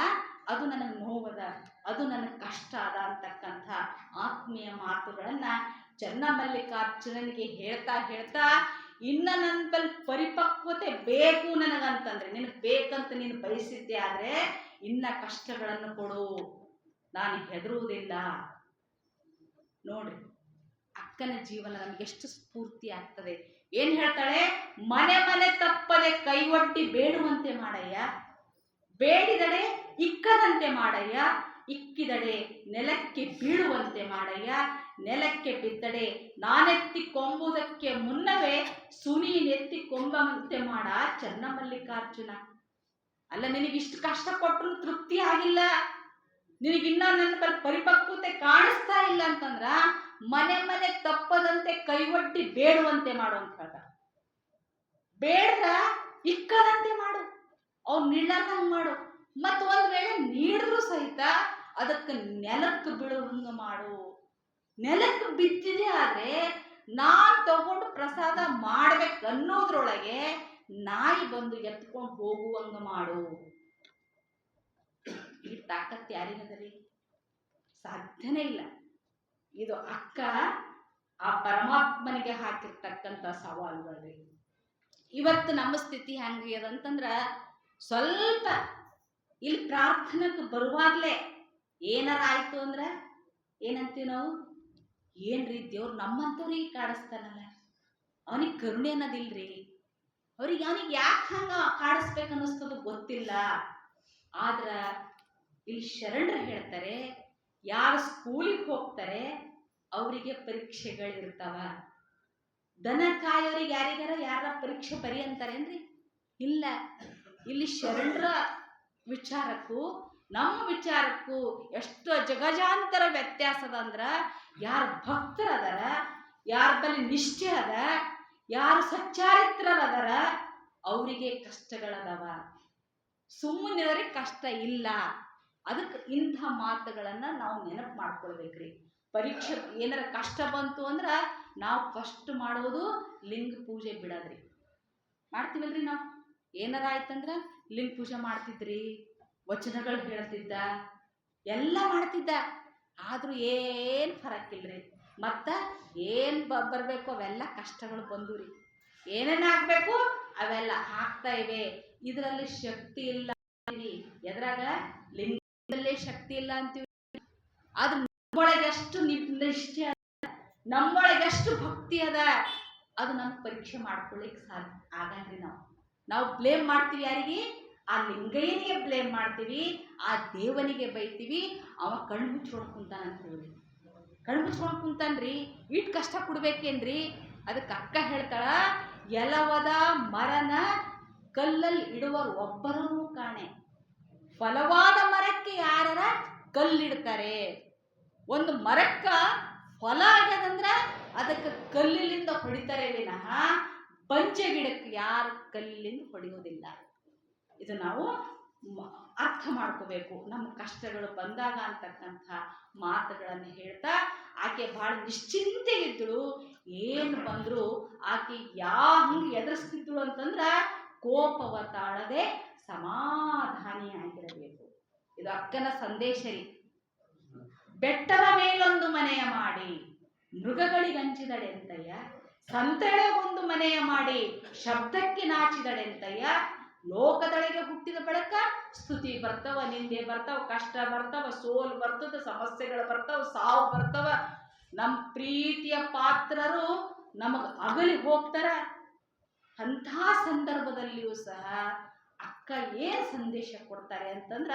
ಅದು ನನಗೆ ನೋವದ, ಅದು ನನಗೆ ಕಷ್ಟ ಅದ ಅಂತಕ್ಕಂಥ ಆತ್ಮೀಯ ಮಾತುಗಳನ್ನ ಚನ್ನಮಲ್ಲಿಕಾರ್ಜುನನಿಗೆ ಹೇಳ್ತಾ ಹೇಳ್ತಾ, ಇನ್ನು ನನ್ನ ಬಲ್ ಪರಿಪಕ್ವತೆ ಬೇಕು ನನಗಂತಂದ್ರೆ, ನಿನಗೆ ಬೇಕಂತ ನೀನು ಬಯಸಿದ್ದೆ ಆದ್ರೆ ಇನ್ನ ಕಷ್ಟಗಳನ್ನು ಕೊಡು, ನಾನು ಹೆದರುವುದಿಲ್ಲ. ನೋಡ್ರಿ, ಅಕ್ಕನ ಜೀವನ ನಮ್ಗೆ ಎಷ್ಟು ಸ್ಫೂರ್ತಿ ಆಗ್ತದೆ. ಏನ್ ಹೇಳ್ತಾಳೆ? ಮನೆ ಮನೆ ತಪ್ಪದೆ ಕೈವಟ್ಟಿ ಬೇಡುವಂತೆ ಮಾಡಯ್ಯ, ಬೇಡಿದಡೆ ಇಕ್ಕದಂತೆ ಮಾಡಯ್ಯ, ಇಕ್ಕಿದಡೆ ನೆಲಕ್ಕೆ ಬೀಳುವಂತೆ ಮಾಡಯ್ಯ, ನೆಲಕ್ಕೆ ಬಿದ್ದಡೆ ನಾನೆತ್ತಿ ಕೊಂಬುದಕ್ಕೆ ಮುನ್ನವೇ ಸುನೀನೆತ್ತಿ ಕೊಂಬಂತೆ ಮಾಡ ಚನ್ನಮಲ್ಲಿಕಾರ್ಜುನ. ಅಲ್ಲ, ನಿನಗಿಷ್ಟು ಕಷ್ಟ ಕೊಟ್ಟರು ತೃಪ್ತಿ ಆಗಿಲ್ಲ, ನಿನಗಿನ್ನ ನನ್ನ ಬಳಿ ಪರಿಪಕ್ವತೆ ಕಾಣಿಸ್ತಾ ಇಲ್ಲ ಅಂತಂದ್ರ ಮನೆ ಮನೆ ತಪ್ಪದಂತೆ ಕೈವಟ್ಟಿ ಬೇಡುವಂತೆ ಮಾಡು ಅಂತ ಹೇಳ್ದ. ಬೇಡ್ರ ಇಕ್ಕದಂತೆ ಮಾಡು, ಅವ್ರು ನೀಡಂಗ್ ಮಾಡು. ಮತ್ ಒಂದ್ ವೇಳೆ ನೀಡಿದ್ರು ಸಹಿತ ಅದಕ್ಕೆ ನೆಲಕ್ಕೆ ಬೀಳುವಂಗ ಮಾಡು. ನೆಲಕ್ಕೆ ಬಿದ್ದಿದೆ ಆದ್ರೆ ನಾನ್ ತಗೊಂಡು ಪ್ರಸಾದ ಮಾಡ್ಬೇಕು ಅನ್ನೋದ್ರೊಳಗೆ ನಾಯಿ ಬಂದು ಎತ್ಕೊಂಡು ಹೋಗುವಂಗ ಮಾಡು. ಈ ತಾಕತ್ ಯಾರಿಗದರಿ? ಸಾಧ್ಯನೇ ಇಲ್ಲ. ಇದು ಅಕ್ಕ ಆ ಪರಮಾತ್ಮನಿಗೆ ಹಾಕಿರ್ತಕ್ಕಂಥ ಸವಾಲುಗಳು. ಇವತ್ತು ನಮ್ಮ ಸ್ಥಿತಿ ಹೆಂಗದಂತಂದ್ರ ಸ್ವಲ್ಪ ಇಲ್ಲಿ ಪ್ರಾರ್ಥನೆಗೆ ಬರುವಾಗ್ಲೇ ಏನಾರ ಆಯ್ತು ಅಂದ್ರ ಏನಂತೀವಿ ನಾವು? ಏನ್ರಿ ದೇವ್ರು ನಮ್ಮಂತವ್ರಿಗೆ ಕಾಡಿಸ್ತಾನಲ್ಲ, ಅವನಿಗೆ ಕರುಣೆ ಅನ್ನೋದಿಲ್ರಿ, ಅವನಿಗೆ ಯಾಕೆ ಹಂಗ ಕಾಡಿಸ್ಬೇಕು ಅನ್ನಿಸ್ತದ ಗೊತ್ತಿಲ್ಲ. ಆದ್ರ ಇಲ್ಲಿ ಶರಣರು ಹೇಳ್ತಾರೆ, ಯಾರು ಸ್ಕೂಲಿಗೆ ಹೋಗ್ತಾರೆ ಅವರಿಗೆ ಪರೀಕ್ಷೆಗಳಿರ್ತಾವ. ದನ ಕಾಯೋರಿಗೆ ಯಾರ ಪರೀಕ್ಷೆ ಬರಿ ಅಂತಾರೇನ್ರಿ? ಇಲ್ಲ. ಇಲ್ಲಿ ಶರಣರ ವಿಚಾರಕ್ಕೂ ನಮ್ಮ ವಿಚಾರಕ್ಕೂ ಎಷ್ಟು ಜಗಜಾಂತರ ವ್ಯತ್ಯಾಸದ ಅಂದ್ರ, ಯಾರು ಭಕ್ತರದಾರ, ಯಾರ ಬಳಿ ನಿಷ್ಠೆ ಅದ, ಯಾರು ಸಚ್ಚಾರಿತ್ರರದಾರ ಅವರಿಗೆ ಕಷ್ಟಗಳದಾವ. ಸುಮ್ಮನೆಯವರಿಗೆ ಕಷ್ಟ ಇಲ್ಲ. ಅದಕ್ಕೆ ಇಂಥ ಮಾತುಗಳನ್ನ ನಾವು ನೆನಪು ಮಾಡ್ಕೊಳ್ಬೇಕ್ರಿ. ಪರೀಕ್ಷೆ ಏನಾರ ಕಷ್ಟ ಬಂತು ಅಂದ್ರ ನಾವು ಫಸ್ಟ್ ಮಾಡೋದು ಲಿಂಗ ಪೂಜೆ ಬಿಡೋದ್ರಿ. ಮಾಡ್ತೀವಲ್ರಿ ನಾವು? ಏನಾರ ಆಯ್ತಂದ್ರ ಲಿಂಗ ಪೂಜೆ ಮಾಡ್ತಿದ್ರಿ, ವಚನಗಳು ಹೇಳ್ತಿದ್ದ, ಎಲ್ಲ ಮಾಡ್ತಿದ್ದ. ಆದ್ರೂ ಏನ್ ಫರಕ್ ಇಲ್ರಿ. ಮತ್ತ ಏನ್ ಬರ್ಬೇಕು ಅವೆಲ್ಲ ಕಷ್ಟಗಳು ಬಂದುರಿ. ಏನೇನಾಗ್ಬೇಕು ಅವೆಲ್ಲ ಆಗ್ತಾ ಇವೆ. ಇದರಲ್ಲಿ ಶಕ್ತಿ ಇಲ್ಲ ಅಂತೀವಿ, ಎದ್ರಾಗ ಲಿಂಗದಲ್ಲೇ ಶಕ್ತಿ ಇಲ್ಲ ಅಂತೀವಿ. ಆದ್ರೆ ನಮ್ಮೊಳಗೆಷ್ಟು ನಿಷ್ಠೆ ಅದ, ನಮ್ಮೊಳಗೆಷ್ಟು ಭಕ್ತಿ ಅದ, ಅದು ನಮ್ಗೆ ಪರೀಕ್ಷೆ ಮಾಡ್ಕೊಳ್ಳಿಕ್ ಸಾಧ್ಯ ಆಗಲ್ರಿ. ನಾವು ಬ್ಲೇಮ್ ಮಾಡ್ತೀವಿ ಯಾರಿಗೆ? ಆ ಲಿಂಗಯ್ಯನಿಗೆ ಬ್ಲೇಮ್ ಮಾಡ್ತೀವಿ, ಆ ದೇವನಿಗೆ ಬೈತೀವಿ. ಅವ ಕಣ್ಣು ಮುಚ್ಕೊಂಡು ಕುಂತಾನ ಅಂತೀವಿ. ಕಣ್ಣು ಮುಚ್ಕೊಂಡು ಕುಂತಾನ್ರಿ, ಇಟ್ ಕಷ್ಟ ಕೊಡ್ಬೇಕೇನ್ರಿ? ಅದಕ್ಕೆ ಅಕ್ಕ ಹೇಳ್ತಾಳ, ಎಲವದ ಮರನ ಕಲ್ಲಲ್ಲಿ ಇಡುವರು ಒಬ್ಬರೂ ಕಾಣೆ. ಫಲವಾದ ಮರಕ್ಕೆ ಯಾರ ಕಲ್ಲಿಡ್ತಾರೆ? ಒಂದು ಮರಕ್ಕ ಫಲ ಆಗ್ಯದಂದ್ರ ಅದಕ್ಕೆ ಕಲ್ಲಿನಿಂದ ಹೊಡಿತಾರೆ ವಿನಃ ಪಂಚ ಗಿಡಕ್ಕೆ ಯಾರು ಕಲ್ಲಿಂದ ಹೊಡೆಯೋದಿಲ್ಲ. ಇದು ನಾವು ಅರ್ಥ ಮಾಡ್ಕೋಬೇಕು. ನಮ್ಮ ಕಷ್ಟಗಳು ಬಂದಾಗ ಅಂತಕ್ಕಂಥ ಮಾತುಗಳನ್ನು ಹೇಳ್ತಾ ಆಕೆ ಬಹಳ ನಿಶ್ಚಿಂತೆ ಇದ್ದಳು. ಏನು ಬಂದ್ರು ಆಕೆ ಹಂಗೆ ಎದುರಿಸ್ತಿದ್ದಳು ಅಂತಂದ್ರ ಕೋಪವ ತಾಳದೆ ಸಮಾಧಾನಿಯಾಗಿರಬೇಕು. ಇದು ಅಕ್ಕನ ಸಂದೇಶ ರೀ. ಬೆಟ್ಟದ ಮೇಲೊಂದು ಮನೆಯ ಮಾಡಿ ಮೃಗಗಳಿಗಂಚಿದಳೆಂತಯ್ಯ, ಸಂತೆಳೆಗೊಂದು ಮನೆಯ ಮಾಡಿ ಶಬ್ದಕ್ಕೆ ನಾಚಿದಳೆಂತಯ್ಯ. ಲೋಕದೊಳಗೆ ಹುಟ್ಟಿದ ಬಳಿಕ ಸ್ತುತಿ ಬರ್ತಾವ, ನಿಂದೆ ಬರ್ತಾವ, ಕಷ್ಟ ಬರ್ತಾವ, ಸೋಲು ಬರ್ತದ, ಸಮಸ್ಯೆಗಳು ಬರ್ತಾವ, ಸಾವು ಬರ್ತಾವ. ನಮ್ಮ ಪ್ರೀತಿಯ ಪಾತ್ರರು ನಮಗ್ ಅಗಲಿ ಹೋಗ್ತಾರ. ಅಂಥ ಸಂದರ್ಭದಲ್ಲಿಯೂ ಸಹ ಅಕ್ಕ ಏನ್ ಸಂದೇಶ ಕೊಡ್ತಾರೆ ಅಂತಂದ್ರ,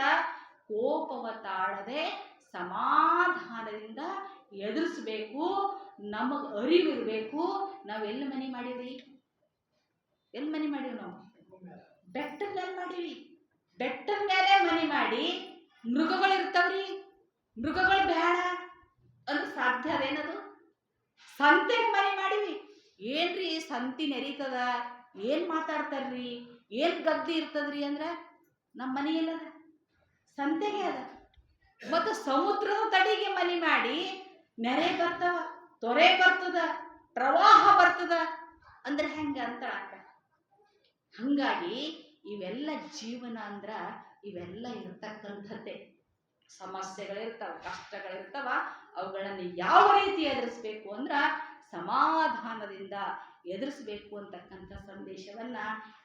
ಕೋಪವ ತಾಳದೆ ಸಮಾಧಾನದಿಂದ ಎದುರಿಸ್ಬೇಕು. ನಮಗ್ ಅರಿವಿರ್ಬೇಕು. ನಾವೆಲ್ಲಿ ಮನೆ ಮಾಡೀವಿ? ಎಲ್ಲಿ ಮನೆ ಮಾಡೀವಿ? ನಾವು ಬೆಟ್ಟದ ಮೇಲೆ ಮಾಡೀವಿ. ಬೆಟ್ಟದ ಮೇಲೆ ಮನೆ ಮಾಡಿ ಮೃಗಗಳು ಇರ್ತಾವ್ರಿ. ಮೃಗಗಳು ಬೇಡ ಅಂದ್ರೆ ಸಾಧ್ಯ ಅದೇನದು? ಸಂತೆಗೆ ಮನೆ ಮಾಡಿವಿ. ಏನ್ರಿ ಸಂತಿ ನೆರೀತದ, ಏನ್ ಮಾತಾಡ್ತಾರ್ರಿ, ಏನ್ ಗದ್ದಿ ಇರ್ತದ್ರಿ ಅಂದ್ರ ನಮ್ಮ ಮನೆ ಎಲ್ಲದ? ಸಂತೆಗೆ ಅದ. ಮತ್ತು ಸಮುದ್ರದ ತಡಿಗೆ ಮನೆ ಮಾಡಿ ನೆರೆ ಬರ್ತವ, ತೊರೆ ಬರ್ತದ, ಪ್ರವಾಹ ಬರ್ತದ ಅಂದ್ರೆ ಹೆಂಗ ಅಂತ ಅಕ್ಕ. ಹಂಗಾಗಿ ಇವೆಲ್ಲ ಜೀವನ ಅಂದ್ರ ಇವೆಲ್ಲ ಇರ್ತಕ್ಕಂಥದ್ದೇ. ಸಮಸ್ಯೆಗಳಿರ್ತಾವ, ಕಷ್ಟಗಳಿರ್ತಾವ. ಅವುಗಳನ್ನು ಯಾವ ರೀತಿ ಎದುರಿಸ್ಬೇಕು ಅಂದ್ರ ಸಮಾಧಾನದಿಂದ ಎದುರಿಸ್ಬೇಕು ಅಂತಕ್ಕಂಥ ಸಂದೇಶವನ್ನ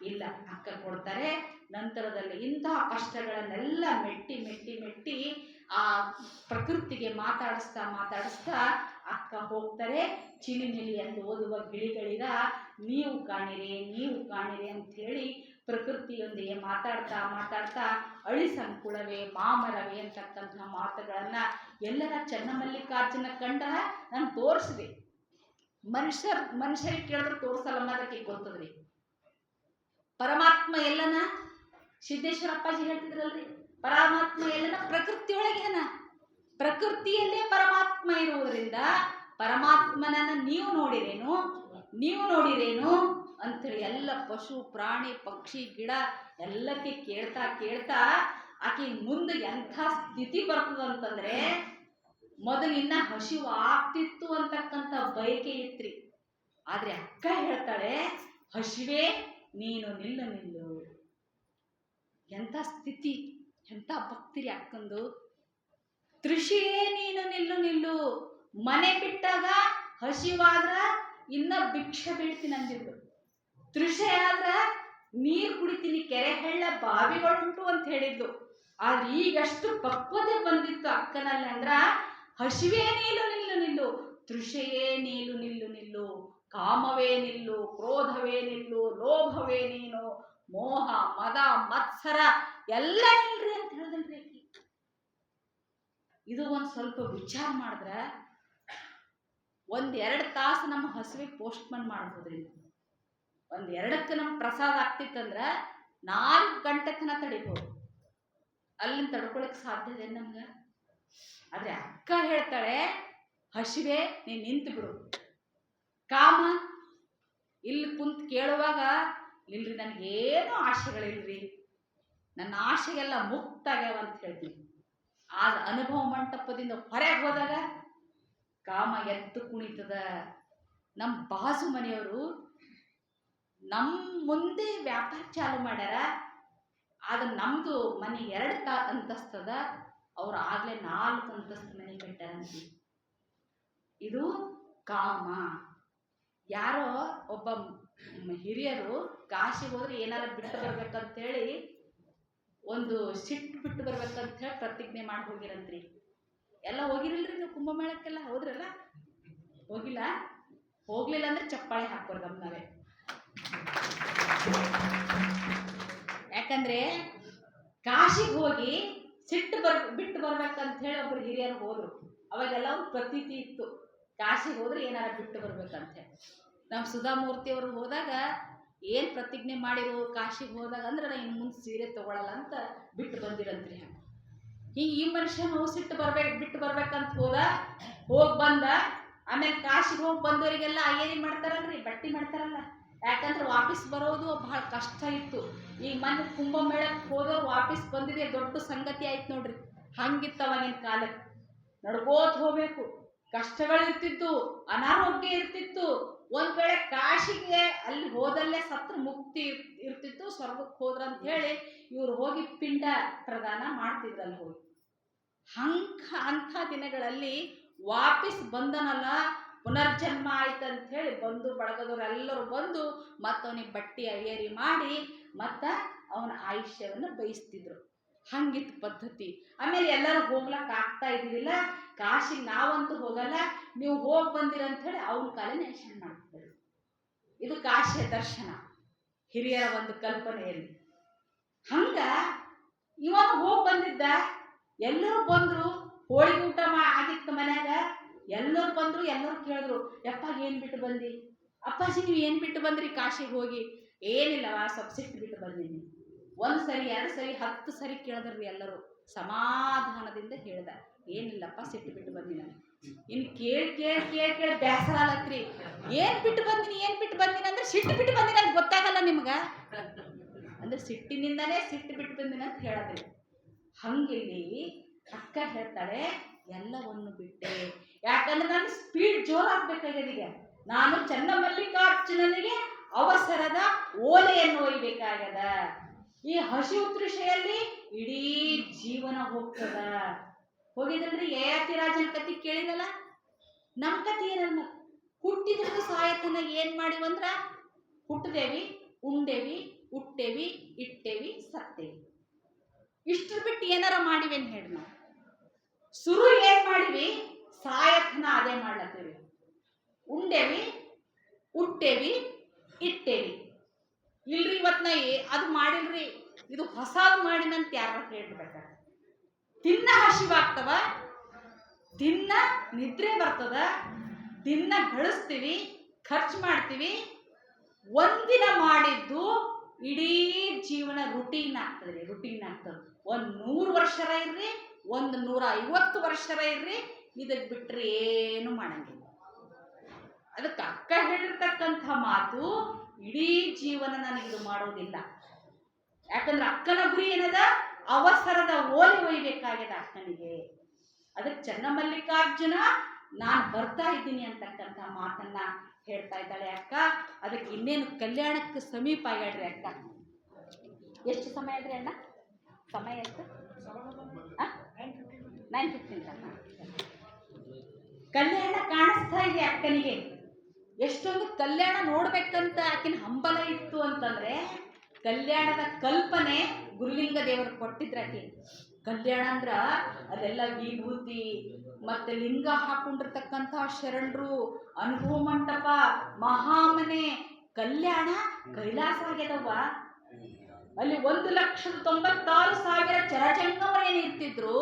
ಇಲ್ಲ ಅಕ್ಕ ಕೊಡ್ತಾರೆ. ನಂತರದಲ್ಲಿ ಇಂತಹ ಕಷ್ಟಗಳನ್ನೆಲ್ಲ ಮೆಟ್ಟಿ ಆ ಪ್ರಕೃತಿಗೆ ಮಾತಾಡಿಸ್ತಾ ಅಕ್ಕ ಹೋಗ್ತಾರೆ. ಚಿಲಿಮಿಲಿ ಎಂದು ಓದುವ ಗಿಳಿಗಳಿಗ ನೀವು ಕಾಣಿರಿ ಅಂತ ಹೇಳಿ ಪ್ರಕೃತಿಯೊಂದಿಗೆ ಮಾತಾಡ್ತಾ ಮಾತಾಡ್ತಾ ಅಳಿಸಂಕುಳವೇ ಮಾಮರವೇ ಅಂತಕ್ಕಂಥ ಮಾತುಗಳನ್ನ ಎಲ್ಲರ ಚನ್ನಮಲ್ಲಿಕಾರ್ಜುನ ಕಂಡರ ನಾನು ತೋರಿಸಿದೆ. ಮನುಷ್ಯರಿಗೆ ಕೇಳಿದ್ರೆ ತೋರಿಸಲ್ಲ ಅದಕ್ಕೆ ಗೊತ್ತದ್ರಿ. ಪರಮಾತ್ಮ ಎಲ್ಲನ ಸಿದ್ದೇಶ್ವರ ಅಪ್ಪಾಜಿ ಹೇಳ್ತಿದ್ರಲ್ರಿ, ಪರಮಾತ್ಮ ಎಲ್ಲನ ಪ್ರಕೃತಿಯೊಳಗೇನ, ಪ್ರಕೃತಿಯಲ್ಲೇ ಪರಮಾತ್ಮ ಇರುವುದರಿಂದ ಪರಮಾತ್ಮನನ್ನ ನೀವು ನೋಡಿರೇನು ಅಂತೇಳಿ ಎಲ್ಲ ಪಶು ಪ್ರಾಣಿ ಪಕ್ಷಿ ಗಿಡ ಎಲ್ಲಕ್ಕೆ ಕೇಳ್ತಾ ಕೇಳ್ತಾ ಆಕೆ ಮುಂದೆ ಎಂಥ ಸ್ಥಿತಿ ಬರ್ತದಂತಂದ್ರೆ, ಮೊದಲಿನ್ನ ಹಸಿವು ಆಗ್ತಿತ್ತು ಅಂತಕ್ಕಂಥ ಬಯಕೆ ಇತ್ರಿ. ಆದ್ರೆ ಅಕ್ಕ ಹೇಳ್ತಾಳೆ, ಹಸಿವೆ ನೀನು ನಿಲ್ಲು. ಎಂಥ ಸ್ಥಿತಿ, ಎಂಥ ಭಕ್ತಿರಿ ಅಕ್ಕಂದು. ತೃಷಿಯೇ ನೀನು ನಿಲ್ಲು. ಮನೆ ಬಿಟ್ಟಾಗ ಹಸಿವಾದ್ರ ಇನ್ನ ಭಿಕ್ಷೆ ಬೀಳ್ತೀನಿ ಅಂದಿದ್ದು, ತೃಷೆ ಆದ್ರ ನೀರು ಕುಡಿತೀನಿ, ಕೆರೆ ಹಳ್ಳ ಬಾವಿಗಳುಂಟು ಅಂತ ಹೇಳಿದ್ದು. ಆದ್ರೆ ಈಗಷ್ಟು ಪಕ್ವತೆ ಬಂದಿತ್ತು ಅಕ್ಕನಲ್ಲಿ ಅಂದ್ರ, ಹಸಿವೇ ನಿಲ್ಲು, ತೃಷೆಯೇ ನಿಲ್ಲು, ಕಾಮವೇ ನಿಲ್ಲು, ಕ್ರೋಧವೇ ನಿಲ್ಲು, ಲೋಭವೇ ನೀನು, ಮೋಹ ಮದ ಮತ್ಸರ ಎಲ್ಲ ನಿಲ್ರಿ ಅಂತ ಹೇಳಿದ್ರಿ. ಇದು ಒಂದ್ ಸ್ವಲ್ಪ ವಿಚಾರ ಮಾಡಿದ್ರ 1-2 ತಾಸು ನಮ್ಮ ಹಸಿವಿಗೆ ಪೋಸ್ಟ್ಮನ್ ಮಾಡ್ಬೋದ್ರಿ. 1-2ಕ್ಕೆ ನಮ್ಮ ಪ್ರಸಾದ ಆಗ್ತಿತ್ತಂದ್ರ 4 ಗಂಟೆ ತನಕ ತಡಿಬೋದು. ಅಲ್ಲಿಂದ ತಡ್ಕೊಳಕ್ ಸಾಧ್ಯ ಇದೆ ನಮ್ಗೆ. ಆದ್ರೆ ಅಕ್ಕ ಹೇಳ್ತಾಳೆ, ಹಸಿವೆ ನೀನ್ ನಿಂತು ಬಿಡು. ಕಾಮ ಇಲ್ಲಿ ಕುಂತ್ ಕೇಳುವಾಗ, ಇಲ್ರಿ ನನಗೇನು ಆಶೆಗಳಿಲ್ರಿ, ನನ್ನ ಆಶೆಗೆಲ್ಲ ಮುಕ್ತ ಆಗ್ಯಾವ ಅಂತ ಹೇಳ್ತೀನಿ. ಆದ ಅನುಭವ ಮಂಟಪದಿಂದ ಹೊರಗೆ ಹೋದಾಗ ಕಾಮ ಎದ್ದು ಕುಣಿತದ. ನಮ್ಮ ಬಾಜು ಮನೆಯವರು ನಮ್ಮ ಮುಂದೆ ವ್ಯಾಪಾರ ಚಾಲು ಮಾಡ್ಯಾರ. ಆದ್ರೆ ನಮ್ದು ಮನೆ 2 ಅಂತಸ್ತದ, ಅವ್ರು ಆಗ್ಲೇ 4 ಅಂತಸ್ತು ಮನೆ ಕಟ್ಟಾರಂತಿ. ಇದು ಕಾಮ. ಯಾರೋ ಒಬ್ಬ ಹಿರಿಯರು ಕಾಶಿಗೆ ಹೋದ್ರೆ ಏನಾರ ಬಿಟ್ಟು ಬರ್ಬೇಕಂತೇಳಿ, ಒಂದು ಸಿಟ್ಟು ಬಿಟ್ಟು ಬರ್ಬೇಕಂತ ಹೇಳಿ ಪ್ರತಿಜ್ಞೆ ಮಾಡಿ ಹೋಗಿರಂತ್ರಿ. ಎಲ್ಲ ಹೋಗಿರಲ್ರಿ ನೀವು ಕುಂಭಮೇಳಕ್ಕೆಲ್ಲ? ಹೋದ್ರಲ್ಲ? ಹೋಗ್ಲಿಲ್ಲ ಅಂದ್ರೆ ಚಪ್ಪಾಳೆ ಹಾಕೋರು ಗಮನವೇ. ಯಾಕಂದ್ರೆ ಕಾಶಿಗೆ ಹೋಗಿ ಸಿಟ್ಟು ಬಿಟ್ಟು ಬರ್ಬೇಕಂತ ಹೇಳಿ ಒಬ್ರು ಹಿರಿಯರು ಹೋದ್ರು. ಅವಾಗೆಲ್ಲ ಒಂದು ಪ್ರತೀತಿ ಇತ್ತು, ಕಾಶಿಗೆ ಹೋದ್ರೆ ಏನಾರ ಬಿಟ್ಟು ಬರ್ಬೇಕಂತ ಹೇಳಿ. ನಮ್ಮ ಸುಧಾಮೂರ್ತಿ ಅವರು ಹೋದಾಗ ಏನ್ ಪ್ರತಿಜ್ಞೆ ಮಾಡಿರು ಕಾಶಿಗೆ ಹೋದಾಗ ಅಂದ್ರೆ, ನಾ ಇನ್ನು ಮುಂದೆ ಸೀರೆ ತಗೊಳಲ್ಲ ಅಂತ ಬಿಟ್ಟು ಬಂದಿರಂತ್ರಿ. ಈ ಮನುಷ್ಯನು ಸಿಟ್ಟು ಬಿಟ್ಟು ಬರ್ಬೇಕಂತ ಹೋಗಿ ಬಂದ. ಆಮೇಲೆ ಕಾಶಿಗೆ ಹೋಗಿ ಬಂದವರಿಗೆಲ್ಲ ಏನೇನು ಮಾಡ್ತಾರಲ್ರಿ, ಬಟ್ಟಿ ಮಾಡ್ತಾರಲ್ಲ. ಯಾಕಂದ್ರೆ ವಾಪಸ್ ಬರೋದು ಬಹಳ ಕಷ್ಟ ಇತ್ತು. ಈಗ ಮೊನ್ನೆ ಕುಂಭಮೇಳಕ್ಕೆ ಹೋದವ್ರು ವಾಪಸ್ ಬಂದಿದೆ ದೊಡ್ಡ ಸಂಗತಿ ಆಯ್ತು ನೋಡ್ರಿ. ಹಂಗಿತ್ತು ಅವಾಗಿನ ಕಾಲಕ್ಕೆ. ನಡ್ಕೋತ ಹೋಗ್ಬೇಕು, ಕಷ್ಟಗಳಿರ್ತಿತ್ತು, ಅನಾರೋಗ್ಯ ಇರ್ತಿತ್ತು. ಒಂದ್ ವೇಳೆ ಕಾಶಿಗೆ ಅಲ್ಲಿ ಹೋದಲ್ಲೇ ಸತ್ರ ಮುಕ್ತಿ ಇರ್ತಿತ್ತು, ಸ್ವರ್ಗಕ್ಕೆ ಹೋದ್ರಂತ ಹೇಳಿ ಇವ್ರು ಹೋಗಿ ಪಿಂಡ ಪ್ರದಾನ ಮಾಡ್ತಿದ್ರಲ್ಲಿ ಹೋಗಿ. ಅಂಥ ದಿನಗಳಲ್ಲಿ ವಾಪಸ್ ಬಂದನಲ್ಲ, ಪುನರ್ಜನ್ಮ ಆಯ್ತಂತ ಹೇಳಿ ಬಂದು ಬಳಗದವರೆಲ್ಲರೂ ಬಂದು ಮತ್ತವನಿಗೆ ಬಟ್ಟಿ ಅಯ್ಯರಿ ಮಾಡಿ ಮತ್ತ ಅವನ ಆಯುಷ್ಯವನ್ನು ಬಯಸ್ತಿದ್ರು. ಹಂಗಿತ್ತು ಪದ್ಧತಿ. ಆಮೇಲೆ ಎಲ್ಲರೂ ಹೋಗ್ಲಕ್ ಆಗ್ತಾ ಇದ್ದಿಲ್ಲ. ಕಾಶಿಗೆ ನಾವಂತೂ ಹೋಗಲ್ಲ, ನೀವು ಹೋಗಿ ಬಂದಿರಂತ ಹೇಳಿ ಅವನ ಕಾಲ ನೆನ್ಷನ್ ಮಾಡ್ತಿದ್ರು. ಇದು ಕಾಶಿಯ ದರ್ಶನ, ಹಿರಿಯರ ಒಂದು ಕಲ್ಪನೆಯಲ್ಲಿ. ಹಂಗ ಇವನು ಹೋಗಿ ಬಂದಿದ್ದ. ಎಲ್ಲರೂ ಬಂದ್ರು, ಹೋಳಿಗೆ ಊಟ ಆಗಿತ್ತು ಮನ್ಯಾಗ. ಎಲ್ಲರೂ ಬಂದ್ರು, ಎಲ್ಲರೂ ಕೇಳಿದ್ರು, ಯಪ್ಪ ಏನ್ ಬಿಟ್ಟು ಬಂದಿ? ಅಪ್ಪಾಜಿ ನೀವು ಏನ್ ಬಿಟ್ಟು ಬಂದ್ರಿ ಕಾಶಿಗೆ ಹೋಗಿ? ಏನಿಲ್ಲವಾ, ಸ್ವಲ್ಪ ಸಿಟ್ಟು ಬಿಟ್ಟು ಬಂದೀನಿ. 1 ಸರಿ 2 ಸರಿ 10 ಸರಿ ಕೇಳಿದ್ರಿ. ಎಲ್ಲರೂ ಸಮಾಧಾನದಿಂದ ಹೇಳ್ದ, ಏನಿಲ್ಲಪ್ಪ ಸಿಟ್ಟು ಬಿಟ್ಟು ಬಂದಿನ. ಇನ್ನು ಕೇಳಿ ಬೇಸರ ಆಗತ್ರಿ. ಏನ್ ಬಿಟ್ಟು ಬಂದಿನಿ ಅಂದ್ರೆ ಸಿಟ್ಟು ಬಿಟ್ಟು ಬಂದಿನ ಅಂತ ಗೊತ್ತಾಗಲ್ಲ ನಿಮ್ಗ. ಅಂದ್ರೆ ಸಿಟ್ಟಿನಿಂದನೇ ಸಿಟ್ಟು ಬಿಟ್ಟು ಬಂದಿನ ಅಂತ ಹೇಳದ್ರಿ. ಹಂಗಿಲ್ಲಿ ಅಕ್ಕ ಹೇಳ್ತಾಳೆ, ಎಲ್ಲವನ್ನು ಬಿಟ್ಟೆ. ಯಾಕಂದ್ರೆ ನಾನು ಸ್ಪೀಡ್ ಜೋರಾಗ್ಬೇಕಾಗ್ಯದ. ಈಗ ನಾನು ಚನ್ನಮಲ್ಲಿಕಾರ್ಜುನನಿಗೆ ಅವಸರದ ಓಲೆಯನ್ನು ಒಯ್ಬೇಕಾಗ್ಯದ. ಈ ಹಸಿವು ತೃಷೆಯಲ್ಲಿ ಇಡೀ ಜೀವನ ಹೋಗ್ತದ. ಹೋಗಿದ್ರಿ ಯಯಾತಿರಾಜನ ಕತಿ ಕೇಳಿದಲ್ಲ. ನಮ್ಮ ಕತಿ ಏನಲ್ಲ, ಹುಟ್ಟಿದ್ರದ್ದು ಸಾಯತನ ಏನ್ ಮಾಡಿವಂದ್ರ, ಹುಟ್ಟದೇವಿ, ಉಂಡೇವಿ, ಹುಟ್ಟೇವಿ, ಇಟ್ಟೇವಿ, ಸತ್ತೇವಿ. ಇಷ್ಟ್ರ ಬಿಟ್ಟು ಏನಾರ ಮಾಡಿವೇನ್ ಹೇಳಿ? ನಾವು ಶುರು ಏನ್ ಮಾಡಿವಿ? ಸಾಯತನ ಅದೇ ಮಾಡ್ಲತ್ತೇವಿ. ಉಂಡೇವಿ, ಹುಟ್ಟೇವಿ, ಇಟ್ಟೇವಿ. ಇಲ್ರಿ ಇವತ್ತು ನಾ ಅದು ಮಾಡಿಲ್ರಿ, ಇದು ಹೊಸಾದ್ ಮಾಡಿನಂತ ಯಾರು ಹೇಳ್ಬೇಕ. ದಿನ ಹಸಿವಾಗ್ತವ, ದಿನ ನಿದ್ರೆ ಬರ್ತದ, ದಿನ ಗಳಿಸ್ತೀವಿ, ಖರ್ಚು ಮಾಡ್ತೀವಿ. ಒಂದಿನ ಮಾಡಿದ್ದು ಇಡೀ ಜೀವನ ರುಟೀನ್ ಆಗ್ತದ್ರಿ, ರುಟೀನ್ ಆಗ್ತದೆ. 100 ವರ್ಷರ ಇರ್ರಿ, 150 ವರ್ಷರ ಇರ್ರಿ, ಇದಕ್ಕೆ ಬಿಟ್ರೆ ಏನು ಮಾಡಂಗಿಲ್ಲ. ಅದಕ್ಕೆ ಅಕ್ಕ ಹೇಳಿರ್ತಕ್ಕಂಥ ಮಾತು, ಇಡೀ ಜೀವನ ನನಗಿದು ಮಾಡೋದಿಲ್ಲ. ಯಾಕಂದ್ರೆ ಅಕ್ಕನ ಗುರಿ ಏನದ, ಅವಸರದ ಓಲಿ ಒಯ್ಬೇಕಾಗ್ಯದ ಅಕ್ಕನಿಗೆ. ಅದಕ್ಕೆ ಚನ್ನಮಲ್ಲಿಕಾರ್ಜುನ ನಾನು ಬರ್ತಾ ಇದ್ದೀನಿ ಅಂತಕ್ಕಂಥ ಮಾತನ್ನ ಹೇಳ್ತಾ ಇದ್ದಾಳೆ ಅಕ್ಕ. ಅದಕ್ಕೆ ಇನ್ನೇನು ಕಲ್ಯಾಣಕ್ಕೆ ಸಮೀಪ ಆಗ್ಯಾಡ್ರಿ ಅಕ್ಕ. ಎಷ್ಟು ಸಮಯ ಆದ್ರಿ ಅಣ್ಣ? ಸಮಯ ಎಷ್ಟು? 9:15. ಕಲ್ಯಾಣ ಕಾಣಿಸ್ತಾ ಇದೆ ಅಕ್ಕನಿಗೆ. ಎಷ್ಟೊಂದು ಕಲ್ಯಾಣ ನೋಡ್ಬೇಕಂತ ಆಕಿನ ಹಂಬಲ ಇತ್ತು ಅಂತಂದ್ರೆ, ಕಲ್ಯಾಣದ ಕಲ್ಪನೆ ಗುರುಲಿಂಗ ದೇವರು ಕೊಟ್ಟಿದ್ರ ಆಕೆ. ಕಲ್ಯಾಣ ಅಂದ್ರ ಅದೆಲ್ಲ ವಿಭೂತಿ ಮತ್ತೆ ಲಿಂಗ ಹಾಕೊಂಡಿರ್ತಕ್ಕಂಥ ಶರಣರು, ಅನುಭವ ಮಂಟಪ, ಮಹಾಮನೆ. ಕಲ್ಯಾಣ ಕೈಲಾಸ ಆಗ್ಯದವ್ವ. ಅಲ್ಲಿ 1,96,000 ಚರಜಂಗಮ ಏನ್ ಇರ್ತಿದ್ರು,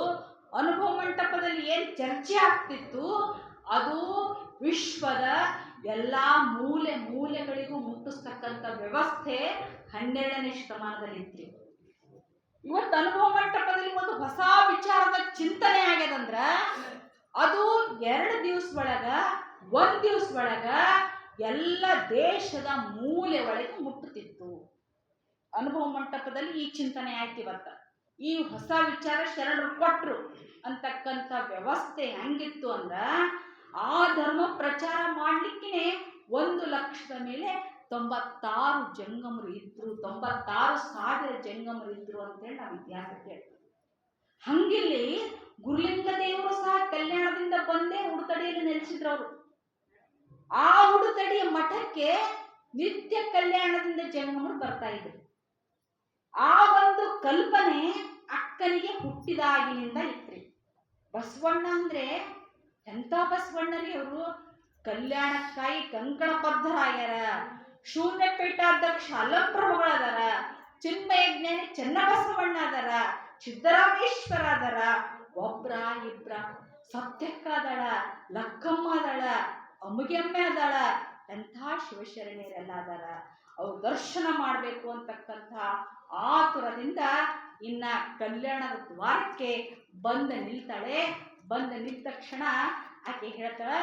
ಅನುಭವ ಮಂಟಪದಲ್ಲಿ ಏನ್ ಚರ್ಚೆ ಆಗ್ತಿತ್ತು, ಅದು ವಿಶ್ವದ ಎಲ್ಲಾ ಮೂಲೆ ಮೂಲೆಗಳಿಗೂ ಮುಟ್ಟಿಸ್ತಕ್ಕಂಥ ವ್ಯವಸ್ಥೆ 12ನೇ ಶತಮಾನದಲ್ಲಿ ಇತ್ತು. ಇವತ್ತು ಅನುಭವ ಮಂಟಪದಲ್ಲಿ ಒಂದು ಹೊಸ ವಿಚಾರದ ಚಿಂತನೆ ಆಗ್ಯದಂದ್ರ, ಅದು 2 ದಿವಸ ಒಳಗ, 1 ದಿವಸ ಒಳಗ ಎಲ್ಲ ದೇಶದ ಮೂಲೆ ಒಳಗೆ ಮುಟ್ಟುತ್ತಿತ್ತು. ಅನುಭವ ಮಂಟಪದಲ್ಲಿ ಈ ಚಿಂತನೆ ಆಯ್ತು. ಇವತ್ತ ಈ ಹೊಸ ವಿಚಾರ ಶರಣರು ಕೊಟ್ರು ಅಂತಕ್ಕಂಥ ವ್ಯವಸ್ಥೆ ಹೆಂಗಿತ್ತು ಅಂದ್ರ, ಆ ಧರ್ಮ ಪ್ರಚಾರ ಮಾಡ್ಲಿಕ್ಕೆ 1,00,000 ಮೇಲೆ 96 ಜಂಗಮರು ಇದ್ರು, 96,000 ಜಂಗಮರು ಇದ್ರು ಅಂತೇಳಿ ನಾವು ಇತಿಹಾಸ ಕೇಳ್ತೀವಿ. ಹಂಗಿಲ್ಲಿ ಗುರುಲಿಂಗ ದೇವರು ಸಹ ಕಲ್ಯಾಣದಿಂದ ಬಂದೇ ಉಡುತಡಿಯಲ್ಲಿ ನೆಲೆಸಿದ್ರು ಅವರು. ಆ ಉಡುತಡಿಯ ಮಠಕ್ಕೆ ನಿತ್ಯ ಕಲ್ಯಾಣದಿಂದ ಜಂಗಮರು ಬರ್ತಾ ಇದ್ರು. ಆ ಒಂದು ಕಲ್ಪನೆ ಅಕ್ಕನಿಗೆ ಹುಟ್ಟಿದಾಗಿನಿಂದ ಇತ್ರಿ. ಬಸವಣ್ಣ ಅಂದ್ರೆ ಎಂತ ಬಸವಣ್ಣರಿ ಅವರು, ಕಲ್ಯಾಣಕ್ಕಾಗಿ ಕಂಕಣಬದ್ಧರಾಗ್ಯಾರ. ಶೂನ್ಯ ಪೀಠಾಧ್ಯಕ್ಷ ಅಲ್ಲಂಪ್ರಭುಗಳದಾರ, ಚಿನ್ಮಯ ಜ್ಞಾನಿ ಚನ್ನಬಸವಣ್ಣ ಅದಾರ, ಸಿದ್ದರಾಮೇಶ್ವರ ಅದಾರ. ಒಬ್ರ ಇಬ್ರ ಸತ್ಯಕ್ಕ ಅದಾಳ, ಲಕ್ಕಮ್ಮ ಅದಾಳ, ಅಮ್ಮಗೆಮ್ಮೆ ಅದಾಳ. ಎಂಥ ಶಿವಶರಣೆಯರೆಲ್ಲ ಅದಾರ. ಅವ್ರು ದರ್ಶನ ಮಾಡಬೇಕು ಅಂತಕ್ಕಂಥ ಆತುರದಿಂದ ಇನ್ನ ಕಲ್ಯಾಣದ ದ್ವಾರಕ್ಕೆ ಬಂದ ನಿಲ್ತಾಳೆ. ಬಂದ ನಿಂತ ತಕ್ಷಣ ಆಕೆ ಹೇಳ್ತಾಳ,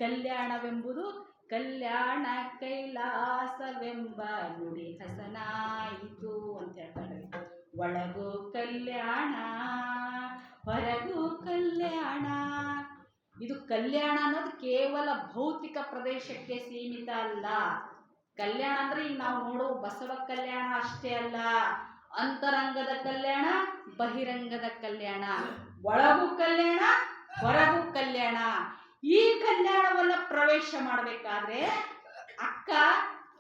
ಕಲ್ಯಾಣವೆಂಬುದು ಕಲ್ಯಾಣ ಕೈಲಾಸವೆಂಬ ನುಡಿ ಹಸನಾಯಿತು ಅಂತ ಹೇಳ್ತಾಳೆ. ಒಳಗೂ ಕಲ್ಯಾಣ, ಹೊರಗೂ ಕಲ್ಯಾಣ. ಇದು ಕಲ್ಯಾಣ ಅನ್ನೋದು ಕೇವಲ ಭೌತಿಕ ಪ್ರದೇಶಕ್ಕೆ ಸೀಮಿತ ಅಲ್ಲ. ಕಲ್ಯಾಣ ಅಂದ್ರೆ ಈಗ ನಾವು ನೋಡೋ ಬಸವ ಕಲ್ಯಾಣ ಅಷ್ಟೇ ಅಲ್ಲ. ಅಂತರಂಗದ ಕಲ್ಯಾಣ, ಬಹಿರಂಗದ ಕಲ್ಯಾಣ, ಒಳಗೂ ಕಲ್ಯಾಣ, ಹೊರಗೂ ಕಲ್ಯಾಣ. ಈ ಕಲ್ಯಾಣವನ್ನ ಪ್ರವೇಶ ಮಾಡ್ಬೇಕಾದ್ರೆ ಅಕ್ಕ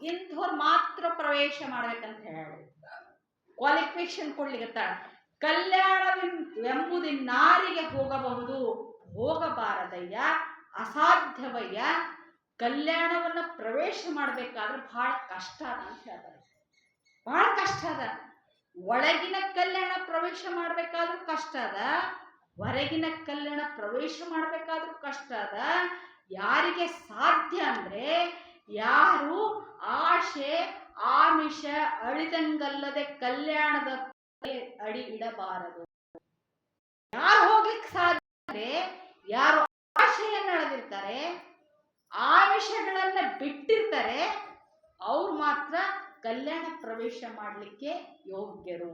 ಇಂಥವ್ರು ಮಾತ್ರ ಪ್ರವೇಶ ಮಾಡ್ಬೇಕಂತ ಹೇಳಿ ಕ್ವಾಲಿಫಿಕೇಶನ್ ಕೊಡ್ಲಿಕ್ಕತ್ತಾಳ. ಕಲ್ಯಾಣವೆಂಬುದಿನ್ನಾರಿಗೆ ಹೋಗಬಹುದು, ಹೋಗಬಾರದಯ್ಯ, ಅಸಾಧ್ಯವಯ್ಯ. ಕಲ್ಯಾಣವನ್ನ ಪ್ರವೇಶ ಮಾಡ್ಬೇಕಾದ್ರೆ ಬಹಳ ಕಷ್ಟ ಅದ ಅಂತ ಹೇಳ್ತಾರೆ. ಬಹಳ ಕಷ್ಟ ಅದ. ಒಳಗಿನ ಕಲ್ಯಾಣ ಪ್ರವೇಶ ಮಾಡ್ಬೇಕಾದ್ರೂ ಕಷ್ಟ ಅದ, ಹೊರಗಿನ ಕಲ್ಯಾಣ ಪ್ರವೇಶ ಮಾಡ್ಬೇಕಾದ್ರೂ ಕಷ್ಟ ಅದ. ಯಾರಿಗೆ ಸಾಧ್ಯ ಅಂದ್ರೆ, ಯಾರು ಆಶೆ ಆಮಿಷ ಅಳಿದಂಗಲ್ಲದೆ ಕಲ್ಯಾಣದ ಅಡಿ ಇಡಬಾರದು. ಯಾರು ಹೋಗ್ಲಿಕ್ಕೆ ಸಾಧ್ಯ ಅಂದ್ರೆ, ಯಾರು ಆಶೆಯನ್ನು ಅಳೆದಿರ್ತಾರೆ, ಆಮಿಷಗಳನ್ನ ಬಿಟ್ಟಿರ್ತಾರೆ, ಅವ್ರು ಮಾತ್ರ ಕಲ್ಯಾಣ ಪ್ರವೇಶ ಮಾಡಲಿಕ್ಕೆ ಯೋಗ್ಯರು.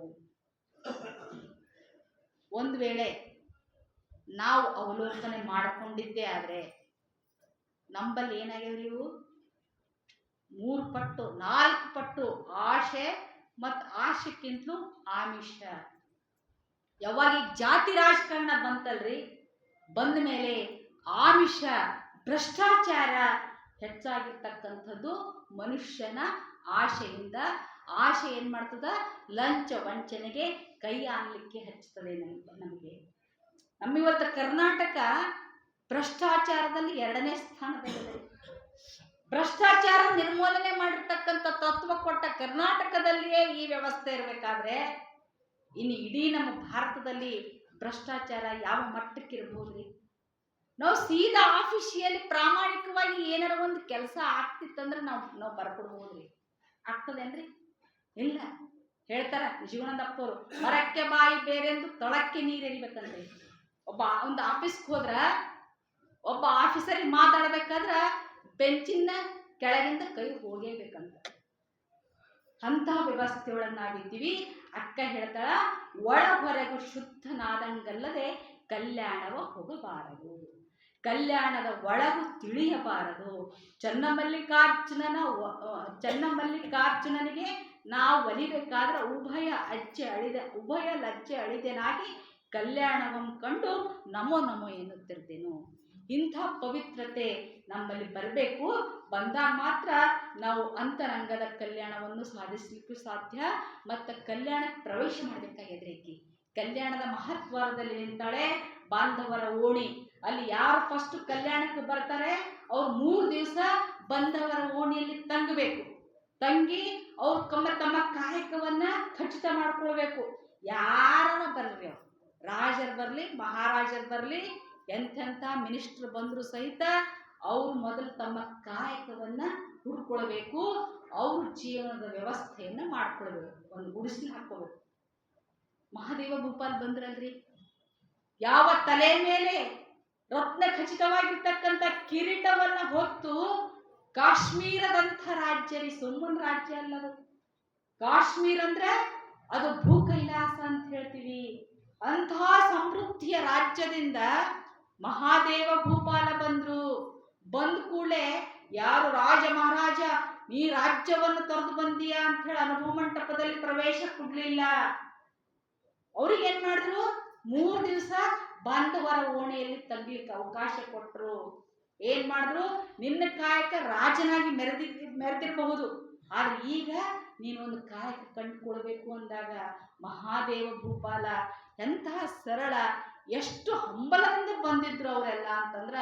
ಒಂದು ವೇಳೆ ನಾವು ಅವಲೋಕನೆ ಮಾಡಿಕೊಂಡಿದ್ದೇ ಆದ್ರೆ ನಂಬಲ್ಲಿ ಏನಾಗ್ಯವ್ರಿ, ಇವು 3 ಪಟ್ಟು 4 ಪಟ್ಟು ಆಶೆ ಮತ್ತು ಆಶೆಕ್ಕಿಂತಲೂ ಆಮಿಷ. ಯಾವಾಗ ಈ ಜಾತಿ ರಾಜಕಾರಣ ಬಂತಲ್ರಿ, ಬಂದ ಮೇಲೆ ಆಮಿಷ ಭ್ರಷ್ಟಾಚಾರ ಹೆಚ್ಚಾಗಿರ್ತಕ್ಕಂಥದ್ದು ಮನುಷ್ಯನ ಆಶೆಯಿಂದ. ಆಶೆ ಏನ್ ಮಾಡ್ತದ, ಲಂಚ ವಂಚನೆಗೆ ಕೈ ಆನ್ಲಿಕ್ಕೆ ಹಚ್ಚುತ್ತದೆ ನಮಗೆ. ನಮ್ಮಿವತ್ತು ಕರ್ನಾಟಕ ಭ್ರಷ್ಟಾಚಾರದಲ್ಲಿ 2ನೇ ಸ್ಥಾನದಲ್ಲಿದೆ. ಭ್ರಷ್ಟಾಚಾರ ನಿರ್ಮೂಲನೆ ಮಾಡಿರ್ತಕ್ಕಂಥ ತತ್ವ ಕೊಟ್ಟ ಕರ್ನಾಟಕದಲ್ಲಿಯೇ ಈ ವ್ಯವಸ್ಥೆ ಇರಬೇಕಾದ್ರೆ ಇನ್ನು ಇಡೀ ನಮ್ಮ ಭಾರತದಲ್ಲಿ ಭ್ರಷ್ಟಾಚಾರ ಯಾವ ಮಟ್ಟಕ್ಕೆ ಇರ್ಬೋದ್ರಿ? ನಾವು ಸೀದಾ ಆಫೀಸಿಯಲ್ಲಿ ಪ್ರಾಮಾಣಿಕವಾಗಿ ಏನಾರ ಒಂದು ಕೆಲಸ ಆಗ್ತಿತ್ತಂದ್ರೆ ನಾವು ಬರ್ಕೊಡ್ಬೋದ್ರಿ. ಆಗ್ತದೇನ್ರಿ? ಇಲ್ಲ. ಹೇಳ್ತಾರ ಜೀವನದಪ್ಪರು, ಮರಕ್ಕೆ ಬಾಯಿ ಬೇರೆಂದು ತಳಕ್ಕೆ ನೀರೆರಿಬೇಕಂದ್ರೆ. ಒಂದು ಆಫೀಸ್ಗೆ ಹೋದ್ರ ಒಬ್ಬ ಆಫೀಸರಿಗೆ ಮಾತಾಡ್ಬೇಕಾದ್ರ ಬೆಂಚಿನ ಕೆಳಗಿಂದ ಕೈ ಹೋಗೇಬೇಕಂತ. ಅಂತ ವ್ಯವಸ್ಥೆಯೊಳಗೆ ನಾವಿದ್ದೀವಿ. ಅಕ್ಕ ಹೇಳ್ತಾಳ, ಒಳ ಹೊರಗು ಶುದ್ಧನಾದಂಗಲ್ಲದೆ ಕಲ್ಯಾಣವ ಹೋಗಬಾರದು, ಕಲ್ಯಾಣದ ಒಳಗು ತಿಳಿಯಬಾರದು. ಚನ್ನಮಲ್ಲಿಕಾರ್ಜುನನಿಗೆ ನಾವು ಒಲಿಬೇಕಾದ್ರೆ ಉಭಯ ಲಜ್ಜೆ ಅಳಿದೆನಾಗಿ ಕಲ್ಯಾಣವಂ ಕಂಡು ನಮೋ ನಮೋ ಎನ್ನುತ್ತಿರ್ತೇನು. ಇಂಥ ಪವಿತ್ರತೆ ನಮ್ಮಲ್ಲಿ ಬರಬೇಕು. ಬಂದಾಗ ಮಾತ್ರ ನಾವು ಅಂತರಂಗದ ಕಲ್ಯಾಣವನ್ನು ಸಾಧಿಸಲಿಕ್ಕೂ ಸಾಧ್ಯ. ಮತ್ತು ಕಲ್ಯಾಣಕ್ಕೆ ಪ್ರವೇಶ ಮಾಡಬೇಕಾಗಿದೆ. ಕಲ್ಯಾಣದ ಮಹತ್ವದಲ್ಲಿ ನಿಂತಾಳೆ ಬಾಂಧವರ ಓಣಿ. ಅಲ್ಲಿ ಯಾರು ಫಸ್ಟ್ ಕಲ್ಯಾಣಕ್ಕೆ ಬರ್ತಾರೆ ಅವ್ರು 3 ದಿವಸ ಬಂಧವರ ಓಣಿಯಲ್ಲಿ ತಂಗಬೇಕು. ತಂಗಿ ಅವ್ರು ತಮ್ಮ ಕಾಯಕವನ್ನ ಖಚಿತ ಮಾಡ್ಕೊಳ್ಬೇಕು. ಯಾರನ್ನ ಬರ್ರಿ, ಅವ್ರು ರಾಜರು ಬರಲಿ, ಮಹಾರಾಜರು ಬರಲಿ, ಎಂತೆಂಥ ಮಿನಿಸ್ಟರ್ ಬಂದರೂ ಸಹಿತ ಅವ್ರು ಮೊದಲು ತಮ್ಮ ಕಾಯಕವನ್ನ ಹುಡ್ಕೊಳ್ಬೇಕು. ಅವ್ರ ಜೀವನದ ವ್ಯವಸ್ಥೆಯನ್ನ ಮಾಡ್ಕೊಳ್ಬೇಕು. ಒಂದು ಗುಡಿಸಲು ಹಾಕೋಬೇಕು. ಮಹಾದೇವ ಭೂಪಾಲ್ ಬಂದ್ರಲ್ರಿ, ಯಾವ ತಲೆ ಮೇಲೆ ರತ್ನ ಖಚಿತವಾಗಿರ್ತಕ್ಕಂಥ ಕಿರೀಟವನ್ನ ಹೊತ್ತು ಕಾಶ್ಮೀರದಂಥ ರಾಜ್ಯ ರೀ, ಸುಮ್ಮನ ರಾಜ್ಯ ಅಲ್ಲದು. ಕಾಶ್ಮೀರ ಅಂದ್ರೆ ಅದು ಭೂ ಕೈಲಾಸ ಅಂತ ಹೇಳ್ತೀವಿ. ಅಂತಹ ಸಮೃದ್ಧಿಯ ರಾಜ್ಯದಿಂದ ಮಹಾದೇವ ಭೂಪಾಲ ಬಂದ ಕೂಡಲೇ ಯಾರು ರಾಜ ಮಹಾರಾಜ ನೀ ರಾಜ್ಯವನ್ನು ತೊರೆದು ಬಂದೀಯಾ ಅಂತ ಹೇಳಿ ಅನುಭವ ಮಂಟಪದಲ್ಲಿ ಪ್ರವೇಶ ಕೊಡ್ಲಿಲ್ಲ. ಅವ್ರಿಗೆ ಏನ್ ಮಾಡಿದ್ರು, 3 ದಿವಸ ಬಾಂಧವರ ಓಣೆಯಲ್ಲಿ ತಗ್ಲಿಕ್ಕೆ ಅವಕಾಶ ಕೊಟ್ಟರು. ಏನ್ ಮಾಡಿದ್ರು, ನಿನ್ನ ಕಾಯಕ ರಾಜನಾಗಿ ಮೆರೆದಿರಬಹುದು, ಆದ್ರೆ ಈಗ ನೀನೊಂದು ಕಾಯಕ ಕಂಡುಕೊಳ್ಬೇಕು ಅಂದಾಗ ಮಹಾದೇವ ಭೂಪಾಲ ಎಂತಹ ಸರಳ, ಎಷ್ಟು ಹಂಬಲದಿಂದ ಬಂದಿದ್ರು ಅವರೆಲ್ಲ ಅಂತಂದ್ರ,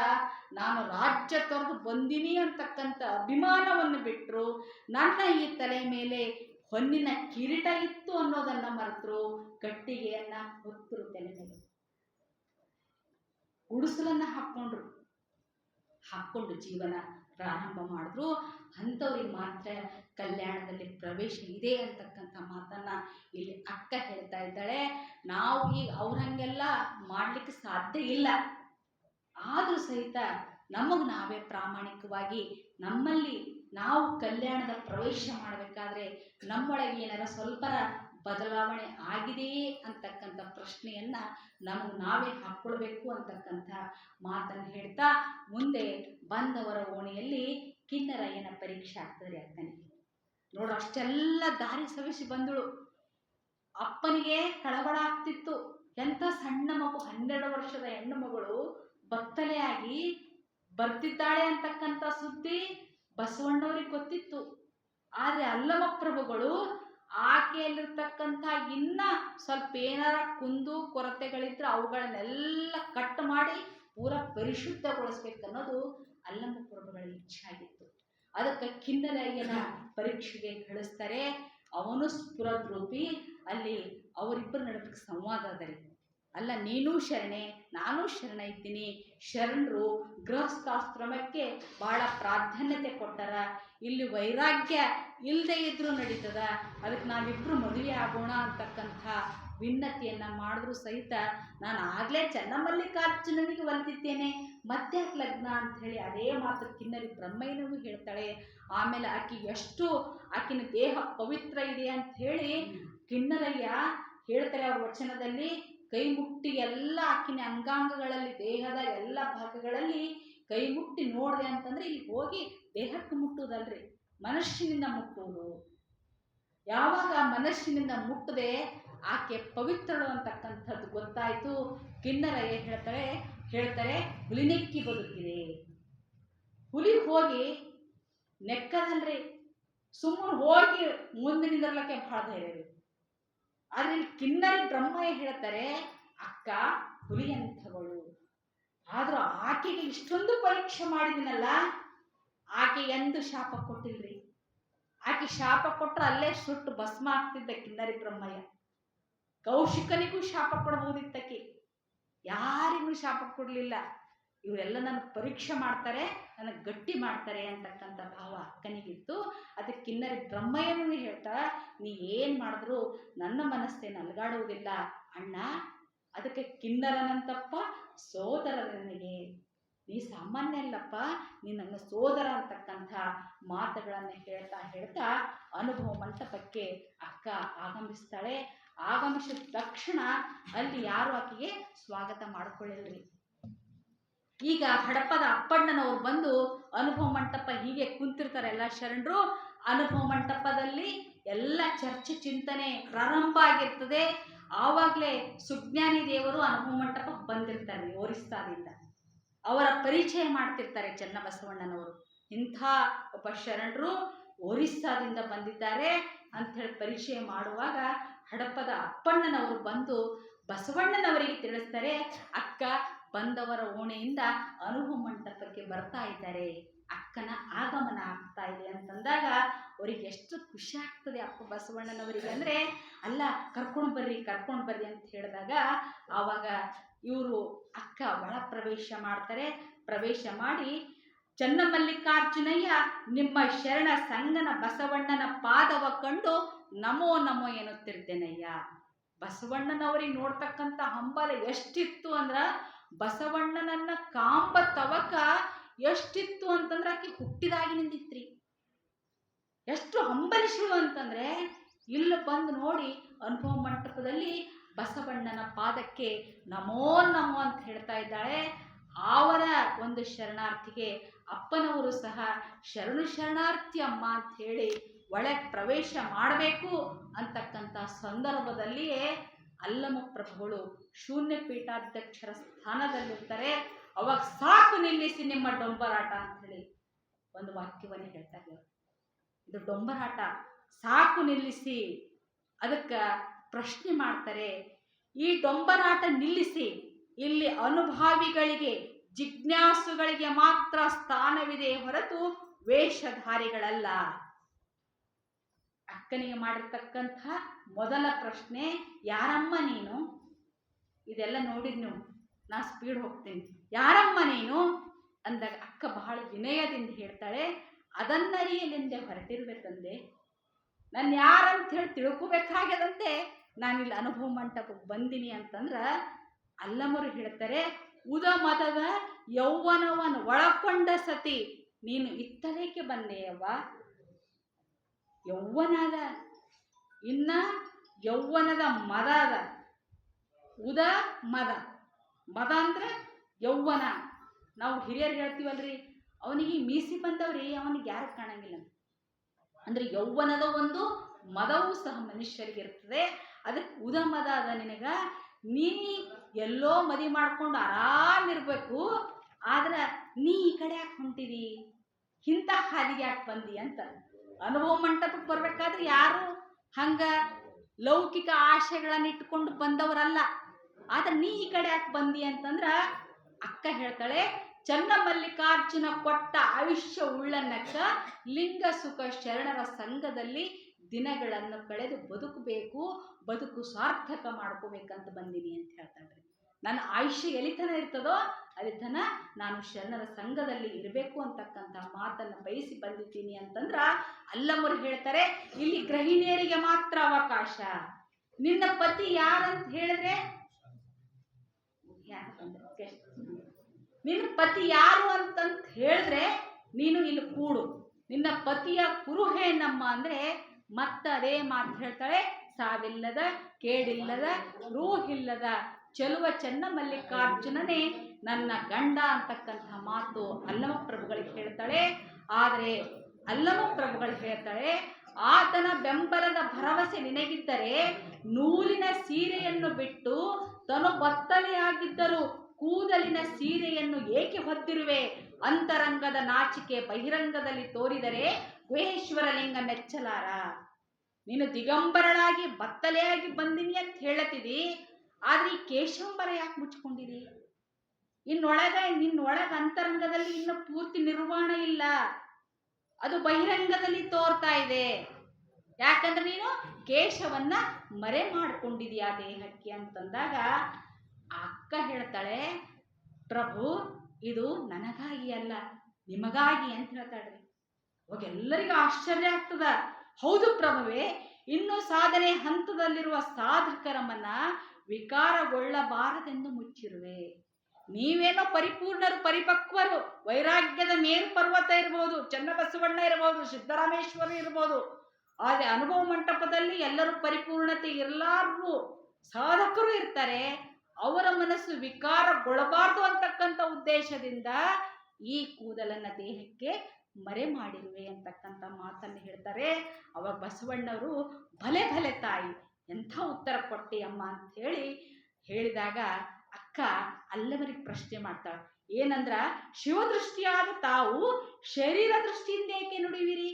ನಾನು ರಾಜ್ಯ ತೊರೆದು ಬಂದಿನಿ ಅಂತಕ್ಕಂಥ ಅಭಿಮಾನವನ್ನು ಬಿಟ್ಟರು. ನನ್ನ ಈ ತಲೆ ಮೇಲೆ ಹೊನ್ನಿನ ಕಿರೀಟ ಇತ್ತು ಅನ್ನೋದನ್ನ ಮರೆತರು. ಕಟ್ಟಿಗೆಯನ್ನ ಹೊತ್ತರು, ತಲೆ ಮೇಲೆ ಗುಡಿಸಲನ್ನ ಹಾಕೊಂಡು ಜೀವನ ಪ್ರಾರಂಭ ಮಾಡಿದ್ರು. ಅಂಥವ್ರಿಗೆ ಮಾತ್ರ ಕಲ್ಯಾಣದಲ್ಲಿ ಪ್ರವೇಶ ಇದೆ ಅಂತಕ್ಕಂಥ ಮಾತನ್ನ ಇಲ್ಲಿ ಅಕ್ಕ ಹೇಳ್ತಾ ಇದ್ದಾಳೆ. ನಾವು ಈಗ ಅವ್ರಂಗೆಲ್ಲ ಮಾಡ್ಲಿಕ್ಕೆ ಸಾಧ್ಯ ಇಲ್ಲ. ಆದ್ರೂ ಸಹಿತ ನಮಗ್ ನಾವೇ ಪ್ರಾಮಾಣಿಕವಾಗಿ ನಮ್ಮಲ್ಲಿ ನಾವು ಕಲ್ಯಾಣದ ಪ್ರವೇಶ ಮಾಡಬೇಕಾದ್ರೆ ನಮ್ಮೊಳಗೆ ಏನಾರ ಸ್ವಲ್ಪ ಬದಲಾವಣೆ ಆಗಿದೆಯೇ ಅಂತಕ್ಕಂಥ ಪ್ರಶ್ನೆಯನ್ನ ನಮಗೆ ನಾವೇ ಹಾಕ್ಕೊಳ್ಬೇಕು ಅಂತಕ್ಕಂಥ ಮಾತನ್ನು ಹೇಳ್ತಾ ಮುಂದೆ ಬಂದವರ ಓಣಿಯಲ್ಲಿ ಕಿನ್ನರಯ್ಯನ ಪರೀಕ್ಷೆ ಆಗ್ತದೆ. ಅಕ್ಕನಿಗೆ ನೋಡ್ರ, ಅಷ್ಟೆಲ್ಲ ದಾರಿ ಸವಿಸಿ ಬಂದಳು. ಅಪ್ಪನಿಗೆ ಕಳವಳ ಆಗ್ತಿತ್ತು. ಎಂಥ ಸಣ್ಣ ಮಗು, 12 ವರ್ಷದ ಹೆಣ್ಣು ಮಗಳು ಬತ್ತಲೆಯಾಗಿ ಬರ್ತಿದ್ದಾಳೆ ಅಂತಕ್ಕಂಥ ಸುದ್ದಿ ಬಸವಣ್ಣವ್ರಿಗೆ ಗೊತ್ತಿತ್ತು. ಆದ್ರೆ ಅಲ್ಲಮ ಪ್ರಭುಗಳು ಆಕೆಯಲ್ಲಿರ್ತಕ್ಕಂಥ ಇನ್ನ ಸ್ವಲ್ಪ ಏನಾರ ಕುಂದು ಕೊರತೆಗಳಿದ್ರೆ ಅವುಗಳನ್ನೆಲ್ಲ ಕಟ್ ಮಾಡಿ ಪೂರ ಪರಿಶುದ್ಧಗೊಳಿಸ್ಬೇಕನ್ನೋದು ಅಲ್ಲಮ ಪ್ರಭುಗಳ ಇಚ್ಛೆ ಆಗಿತ್ತು. ಅದಕ್ಕೆ ಕಿನ್ನರಯ್ಯನ ಪರೀಕ್ಷೆಗೆ ಕಳಿಸ್ತಾರೆ. ಅವನು ಸ್ಫುರದ್ರೂಪಿ. ಅಲ್ಲಿ ಅವರಿಬ್ಬರ ನಡುವೆ ಸಂವಾದ ಅದರಿ. ಅಲ್ಲ, ನೀನೂ ಶರಣೆ, ನಾನು ಶರಣ ಇದ್ದೀನಿ. ಶರಣರು ಗೃಹಸ್ಥಾಶ್ರಮಕ್ಕೆ ಬಹಳ ಪ್ರಾಧಾನ್ಯತೆ ಕೊಟ್ಟಾರ. ಇಲ್ಲಿ ವೈರಾಗ್ಯ ಇಲ್ಲದೆ ಇದ್ರೂ ನಡೀತದ, ಅದಕ್ಕೆ ನಾವಿಬ್ರು ಮದುವೆ ಆಗೋಣ ಅಂತಕ್ಕಂಥ ವಿನ್ನತಿಯನ್ನ ಮಾಡಿದ್ರು ಸಹಿತ ನಾನು ಆಗ್ಲೇ ಚನ್ನಮಲ್ಲಿಕಾರ್ಜುನನಿಗೆ ಒಲಿದಿದ್ದೇನೆ, ಮತ್ತೆ ಲಗ್ನ ಅಂತ ಹೇಳಿ ಅದೇ ಮಾತು ಕಿನ್ನರಿ ಬ್ರಹ್ಮಯ್ಯನಿಗೂ ಹೇಳ್ತಾಳೆ. ಆಮೇಲೆ ಆಕಿನ ದೇಹ ಪವಿತ್ರ ಇದೆ ಅಂತ ಹೇಳಿ ಕಿನ್ನರಯ್ಯ ಹೇಳ್ತಾರೆ ಅವ್ರ ವಚನದಲ್ಲಿ. ಕೈ ಮುಟ್ಟಿ ಎಲ್ಲ ಆಕಿನ ಅಂಗಾಂಗಗಳಲ್ಲಿ, ದೇಹದ ಎಲ್ಲ ಭಾಗಗಳಲ್ಲಿ ಕೈ ಮುಟ್ಟಿ ನೋಡಿದೆ ಅಂತಂದ್ರೆ ಇಲ್ಲಿ ಹೋಗಿ ದೇಹಕ್ಕೆ ಮುಟ್ಟುವುದಲ್ರಿ, ಮನಸ್ಸಿನಿಂದ ಮುಟ್ಟುವುದು. ಯಾವಾಗ ಮನಸ್ಸಿನಿಂದ ಮುಟ್ಟದೆ ಆಕೆ ಪವಿತ್ರಳು ಅಂತಕ್ಕಂಥದ್ದು ಗೊತ್ತಾಯ್ತು. ಕಿನ್ನರಯ್ಯ ಹೇಳ್ತಾರೆ ಹುಲಿನೆಕ್ಕಿ ಬದುಕಿದೆ. ಹುಲಿ ಹೋಗಿ ನೆಕ್ಕದಲ್ರಿ, ಸುಮ್ಮನೆ ಹೋಗಿ ಮುಂದೆ ನಿಂದರ್ಲಕ್ಕೆ ಬಹಳ ಧೈರ್ಯ ರೀ. ಆದ್ರೆ ಇಲ್ಲಿ ಕಿನ್ನರಿ ಬ್ರಹ್ಮಯ್ಯ ಹೇಳ್ತಾರೆ, ಅಕ್ಕ ಹುಲಿ ಅಂಥವಳು, ಆದ್ರೂ ಆಕೆಗೆ ಇಷ್ಟೊಂದು ಪರೀಕ್ಷೆ ಮಾಡಿದಿನಲ್ಲ, ಆಕೆ ಎಂದು ಶಾಪ ಕೊಟ್ಟಿಲ್ರಿ. ಆಕೆ ಶಾಪ ಕೊಟ್ರೆ ಅಲ್ಲೇ ಸುಟ್ಟು ಭಸ್ಮ ಆಗ್ತಿದ್ದ ಕಿನ್ನರಿ ಬ್ರಹ್ಮಯ್ಯ. ಕೌಶಿಕನಿಗೂ ಶಾಪ ಕೊಡಬಹುದಿತ್ತಕ್ಕೆ, ಯಾರಿಗೂ ಶಾಪ ಕೊಡಲಿಲ್ಲ. ಇವರೆಲ್ಲ ನನ್ನ ಪರೀಕ್ಷೆ ಮಾಡ್ತಾರೆ, ನನಗೆ ಗಟ್ಟಿ ಮಾಡ್ತಾರೆ ಅಂತಕ್ಕಂಥ ಭಾವ ಅಕ್ಕನಿಗಿತ್ತು. ಅದಕ್ಕೆ ಕಿನ್ನರಿ ಬ್ರಹ್ಮಯ್ಯನೂ ಹೇಳ್ತಾ, ನೀ ಏನು ಮಾಡಿದ್ರು ನನ್ನ ಮನಸ್ಸೇನು ಅಲಗಾಡುವುದಿಲ್ಲ ಅಣ್ಣ, ಅದಕ್ಕೆ ಕಿನ್ನರನಂತಪ್ಪ ಸೋದರ ನನಗೆ, ನೀ ಸಾಮಾನ್ಯ ಅಲ್ಲಪ್ಪ, ನೀ ನನ್ನ ಸೋದರ ಅಂತಕ್ಕಂಥ ಮಾತುಗಳನ್ನು ಹೇಳ್ತಾ ಹೇಳ್ತಾ ಅನುಭವ ಮಂಟಪಕ್ಕೆ ಅಕ್ಕ ಆಗಮಿಸ್ತಾಳೆ. ಆಗಮಿಸಿದ ತಕ್ಷಣ ಅಲ್ಲಿ ಯಾರು ಆಕೆಗೆ ಸ್ವಾಗತ ಮಾಡಿಕೊಳ್ಳಿಲ್ರಿ. ಈಗ ಹಡಪದ ಅಪ್ಪಣ್ಣನವ್ರು ಬಂದು ಅನುಭವ ಮಂಟಪ ಹೀಗೆ ಕುಂತಿರ್ತಾರೆ ಎಲ್ಲ ಶರಣರು. ಅನುಭವ ಮಂಟಪದಲ್ಲಿ ಎಲ್ಲ ಚರ್ಚೆ ಚಿಂತನೆ ಪ್ರಾರಂಭ ಆಗಿರ್ತದೆ. ಆವಾಗಲೇ ಸುಜ್ಞಾನಿ ದೇವರು ಅನುಭವ ಮಂಟಪಕ್ಕೆ ಬಂದಿರ್ತಾರೆ ಒರಿಸ್ಸಾದಿಂದ. ಅವರ ಪರಿಚಯ ಮಾಡ್ತಿರ್ತಾರೆ ಚನ್ನಬಸವಣ್ಣನವರು. ಇಂಥ ಒಬ್ಬ ಶರಣರು ಒರಿಸ್ಸಾದಿಂದ ಬಂದಿದ್ದಾರೆ ಅಂಥೇಳಿ ಪರಿಚಯ ಮಾಡುವಾಗ ಹಡಪದ ಅಪ್ಪಣ್ಣನವರು ಬಂದು ಬಸವಣ್ಣನವರಿಗೆ ತಿಳಿಸ್ತಾರೆ, ಅಕ್ಕ ಬಂದವರ ಓಣೆಯಿಂದ ಅನುಭವ ಮಂಟಪಕ್ಕೆ ಬರ್ತಾ ಇದ್ದಾರೆ, ಅಕ್ಕನ ಆಗಮನ ಆಗ್ತಾ ಇದೆ ಅಂತಂದಾಗ ಅವ್ರಿಗೆ ಎಷ್ಟು ಖುಷಿ ಆಗ್ತದೆ ಅಪ್ಪ ಬಸವಣ್ಣನವರಿಗೆ. ಅಂದರೆ ಅಲ್ಲ, ಕರ್ಕೊಂಡು ಬರ್ರಿ ಅಂತ ಹೇಳಿದಾಗ ಆವಾಗ ಇವರು ಅಕ್ಕ ಒಳ ಪ್ರವೇಶ ಮಾಡ್ತಾರೆ. ಪ್ರವೇಶ ಮಾಡಿ, ಚನ್ನಮಲ್ಲಿಕಾರ್ಜುನಯ್ಯ ನಿಮ್ಮ ಶರಣ ಸಂಗನ ಬಸವಣ್ಣನ ಪಾದವ ಕಂಡು ನಮೋ ನಮೋ ಎನ್ನುತ್ತಿರ್ತೇನಯ್ಯ. ಬಸವಣ್ಣನವರಿಗೆ ನೋಡ್ತಕ್ಕಂಥ ಹಂಬಲ ಎಷ್ಟಿತ್ತು ಅಂದ್ರ, ಬಸವಣ್ಣನನ್ನ ಕಾಂಬ ತವಕ ಎಷ್ಟಿತ್ತು ಅಂತಂದ್ರೆ ಆಕೆ ಹುಟ್ಟಿದಾಗಿನಿಂದಿತ್ರಿ. ಎಷ್ಟು ಹಂಬಲಿಸುಳು ಅಂತಂದ್ರೆ, ಇಲ್ಲಿ ಬಂದು ನೋಡಿ ಅನುಭವ ಮಂಟಪದಲ್ಲಿ ಬಸವಣ್ಣನ ಪಾದಕ್ಕೆ ನಮೋ ನಮೋ ಅಂತ ಹೇಳ್ತಾ ಇದ್ದಾಳೆ. ಅವರ ಒಂದು ಶರಣಾರ್ಥಿಗೆ ಅಪ್ಪನವರು ಸಹ ಶರಣಾರ್ಥಿ ಅಮ್ಮ ಅಂತ ಹೇಳಿ ಒಳಗೆ ಪ್ರವೇಶ ಮಾಡಬೇಕು ಅಂತಕ್ಕಂಥ ಸಂದರ್ಭದಲ್ಲಿಯೇ ಅಲ್ಲಮ ಪ್ರಭುಗಳು ಶೂನ್ಯ ಪೀಠಾಧ್ಯಕ್ಷರ ಸ್ಥಾನದಲ್ಲಿರ್ತಾರೆ. ಅವಾಗ ಸಾಕು ನಿಲ್ಲಿಸಿ ನಿಮ್ಮ ಡೊಂಬರಾಟ ಅಂತ ಹೇಳಿ ಒಂದು ವಾಕ್ಯವನ್ನು ಹೇಳ್ತಾ ಇದ್ದಾರೆ. ಇದು ಡೊಂಬರಾಟ, ಸಾಕು ನಿಲ್ಲಿಸಿ. ಅದಕ್ಕೆ ಪ್ರಶ್ನೆ ಮಾಡ್ತಾರೆ, ಈ ಡೊಂಬರಾಟ ನಿಲ್ಲಿಸಿ, ಇಲ್ಲಿ ಅನುಭಾವಿಗಳಿಗೆ ಜಿಜ್ಞಾಸುಗಳಿಗೆ ಮಾತ್ರ ಸ್ಥಾನವಿದೆ ಹೊರತು ವೇಷಧಾರಿಗಳಲ್ಲ. ಅಕ್ಕನಿಗೆ ಮಾಡಿರ್ತಕ್ಕಂಥ ಮೊದಲ ಪ್ರಶ್ನೆ, ಯಾರಮ್ಮ ನೀನು? ಇದೆಲ್ಲ ನೋಡಿದ್ ನೀವು, ನಾ ಸ್ಪೀಡ್ ಹೋಗ್ತೀನಿ. ಯಾರಮ್ಮ ನೀನು ಅಂದಾಗ ಅಕ್ಕ ಬಹಳ ವಿನಯದಿಂದ ಹೇಳ್ತಾಳೆ, ಅದನ್ನರಿಯಲೆಂದೇ ಹೊರಟಿರ್ಬೇಕಂದೆ, ನಾನು ಯಾರಂತ ಹೇಳಿ ತಿಳ್ಕೊಬೇಕಾಗ್ಯದಂತೆ ನಾನಿಲ್ಲಿ ಅನುಭವ ಮಂಟಪಕ್ಕೆ ಬಂದಿನಿ ಅಂತಂದ್ರ ಅಲ್ಲಮರು ಹೇಳ್ತಾರೆ, ಉದ ಮದದ ಯೌವನವನ್ನು ಒಳಕೊಂಡ ಸತಿ ನೀನು ಇತ್ತಲೇಕೆ ಬಂದೆಯವ್ವ? ಯೌವನ ಅದ, ಇನ್ನ ಯೌವನದ ಮದ ಅದ. ಉದ ಮದ, ಮದ ಅಂದ್ರೆ ಯೌವನ. ನಾವು ಹಿರಿಯರು ಹೇಳ್ತೀವಲ್ರಿ, ಅವನಿಗೆ ಮೀಸಿ ಬಂದವ್ರಿ, ಅವನಿಗೆ ಯಾರು ಕಾಣಂಗಿಲ್ಲ ಅಂದ್ರೆ ಯೌವನದ ಒಂದು ಮದವೂ ಸಹ ಮನುಷ್ಯರಿಗೆ ಇರ್ತದೆ. ಅದಕ್ಕೆ ಉದ ಮದ ಅದ ನಿನಗ, ನೀ ಎಲ್ಲೋ ಮದಿ ಮಾಡ್ಕೊಂಡು ಆರಾಮಿರ್ಬೇಕು, ಆದ್ರೆ ನೀ ಈ ಕಡೆ ಯಾಕೆ ಹೊಂಟಿದಿ, ಇಂಥ ಹಾದಿಗೆ ಯಾಕೆ ಬಂದಿ ಅಂತ. ಅನುಭವ ಮಂಟಪಕ್ಕೆ ಬರ್ಬೇಕಾದ್ರೆ ಯಾರು ಹಂಗ ಲೌಕಿಕ ಆಶೆಗಳನ್ನ ಇಟ್ಕೊಂಡು ಬಂದವರಲ್ಲ. ಆದ್ರೆ ನೀ ಈ ಕಡೆ ಯಾಕೆ ಬಂದಿ ಅಂತಂದ್ರ ಅಕ್ಕ ಹೇಳ್ತಾಳೆ, ಚನ್ನಮಲ್ಲಿಕಾರ್ಜುನ ಕೊಟ್ಟ ಆಯುಷ್ಯ ಉಳ್ಳನಕ್ಕ ಲಿಂಗ ಸುಖ ಶರಣರ ಸಂಘದಲ್ಲಿ ದಿನಗಳನ್ನು ಕಳೆದು ಬದುಕಬೇಕು, ಬದುಕು ಸಾರ್ಥಕ ಮಾಡ್ಕೋಬೇಕಂತ ಬಂದೀನಿ ಅಂತ ಹೇಳ್ತಾಳ್ರಿ. ನನ್ನ ಆಯುಷ್ಯ ಎಲಿತನ ಇರ್ತದೋ ಅಲಿತನ ನಾನು ಶರಣರ ಸಂಘದಲ್ಲಿ ಇರಬೇಕು ಅಂತಕ್ಕಂಥ ಮಾತನ್ನು ಬಯಸಿ ಬಂದಿದ್ದೀನಿ ಅಂತಂದ್ರ ಅಲ್ಲಮರು ಹೇಳ್ತಾರೆ, ಇಲ್ಲಿ ಗೃಹಿಣಿಯರಿಗೆ ಮಾತ್ರ ಅವಕಾಶ. ನಿನ್ನ ಪತಿ ಯಾರಂತ ಹೇಳಿದ್ರೆ, ನಿನ್ನ ಪತಿ ಯಾರು ಅಂತಂತ ಹೇಳಿದ್ರೆ ನೀನು ಇಲ್ಲಿ ಕೂಡು, ನಿನ್ನ ಪತಿಯ ಕುರುಹೇ ನಮ್ಮ ಅಂದ್ರೆ ಮತ್ತೆ ಅದೇ ಮಾತು ಹೇಳ್ತಾಳೆ, ಸಾವಿಲ್ಲದ ಕೇಡಿಲ್ಲದ ರೂಹಿಲ್ಲದ ಚೆಲುವ ಚನ್ನಮಲ್ಲಿಕಾರ್ಜುನನೇ ನನ್ನ ಗಂಡ ಅಂತಕ್ಕಂಥ ಮಾತು ಅಲ್ಲಮ ಪ್ರಭುಗಳಿಗೆ ಹೇಳ್ತಾಳೆ. ಆದರೆ ಅಲ್ಲಮ ಪ್ರಭುಗಳು ಹೇಳ್ತಾಳೆ, ಆತನ ಬೆಂಬಲದ ಭರವಸೆ ನಿನಗಿದ್ದರೆ ನೂಲಿನ ಸೀರೆಯನ್ನು ಬಿಟ್ಟು ತನು ಬತ್ತಲೆಯಾಗಿದ್ದರೂ ಕೂದಲಿನ ಸೀರೆಯನ್ನು ಏಕೆ ಹೊತ್ತಿರುವೆ? ಅಂತರಂಗದ ನಾಚಿಕೆ ಬಹಿರಂಗದಲ್ಲಿ ತೋರಿದರೆ ಗುಹೇಶ್ವರ ಲಿಂಗ ಮೆಚ್ಚಲಾರ. ನೀನು ದಿಗಂಬರಳಾಗಿ ಬತ್ತಲೆಯಾಗಿ ಬಂದಿನಿ ಅಂತ ಹೇಳತಿದಿ, ಆದ್ರೆ ಈ ಕೇಶಂಬರ ಯಾಕೆ ಮುಚ್ಕೊಂಡಿರಿ? ನಿನ್ನೊಳಗ ಅಂತರಂಗದಲ್ಲಿ ಇನ್ನು ಪೂರ್ತಿ ನಿರ್ವಾಣ ಇಲ್ಲ. ಅದು ಬಹಿರಂಗದಲ್ಲಿ ತೋರ್ತಾ ಇದೆ. ಯಾಕಂದ್ರೆ ನೀನು ಕೇಶವನ್ನ ಮರೆ ಮಾಡ್ಕೊಂಡಿದೀಯ ದೇಹಕ್ಕೆ ಅಂತಂದಾಗ ಅಕ್ಕ ಹೇಳ್ತಾಳೆ, ಪ್ರಭು ಇದು ನನಗಾಗಿ ಅಲ್ಲ ನಿಮಗಾಗಿ ಅಂತ ಹೇಳ್ತಾಳ್ರಿ. ಅವಾಗ ಎಲ್ಲರಿಗೂ ಆಶ್ಚರ್ಯ ಆಗ್ತದ. ಹೌದು ಪ್ರಭುವೇ, ಇನ್ನು ಸಾಧನೆ ಹಂತದಲ್ಲಿರುವ ಸಾಧಕರಮ್ಮನ್ನ ವಿಕಾರಗೊಳ್ಳಬಾರದೆಂದು ಮುಚ್ಚಿರುವೆ. ನೀವೇನೋ ಪರಿಪೂರ್ಣರು, ಪರಿಪಕ್ವರು, ವೈರಾಗ್ಯದ ಮೇರು ಪರ್ವತ ಇರ್ಬೋದು, ಚನ್ನಬಸವಣ್ಣ ಇರ್ಬೋದು, ಸಿದ್ದರಾಮೇಶ್ವರ ಇರ್ಬೋದು. ಆದರೆ ಅನುಭವ ಮಂಟಪದಲ್ಲಿ ಎಲ್ಲರೂ ಪರಿಪೂರ್ಣತೆ ಇರಲಾರರು ಸಾಧಕರು ಇರ್ತಾರೆ. ಅವರ ಮನಸ್ಸು ವಿಕಾರಗೊಳ್ಳಬಾರ್ದು ಅಂತಕ್ಕಂಥ ಉದ್ದೇಶದಿಂದ ಈ ಕೂದಲನ್ನ ದೇಹಕ್ಕೆ ಮರೆ ಮಾಡಿರುವೆ ಅಂತಕ್ಕಂಥ ಮಾತನ್ನು ಹೇಳ್ತಾರೆ. ಅವಾಗ ಬಸವಣ್ಣವರು ಭಲೆ ಭಲೆ ತಾಯಿ, ಎಂಥ ಉತ್ತರ ಕೊಟ್ಟಿ ಅಮ್ಮ ಅಂತ ಹೇಳಿದಾಗ ಅಕ್ಕ ಅಲ್ಲವರಿಗೆ ಪ್ರಶ್ನೆ ಮಾಡ್ತಾಳೆ. ಏನಂದ್ರ, ಶಿವದೃಷ್ಟಿಯಾದ ತಾವು ಶರೀರ ದೃಷ್ಟಿಯಿಂದ ಏಕೆ ನುಡಿವಿರಿ?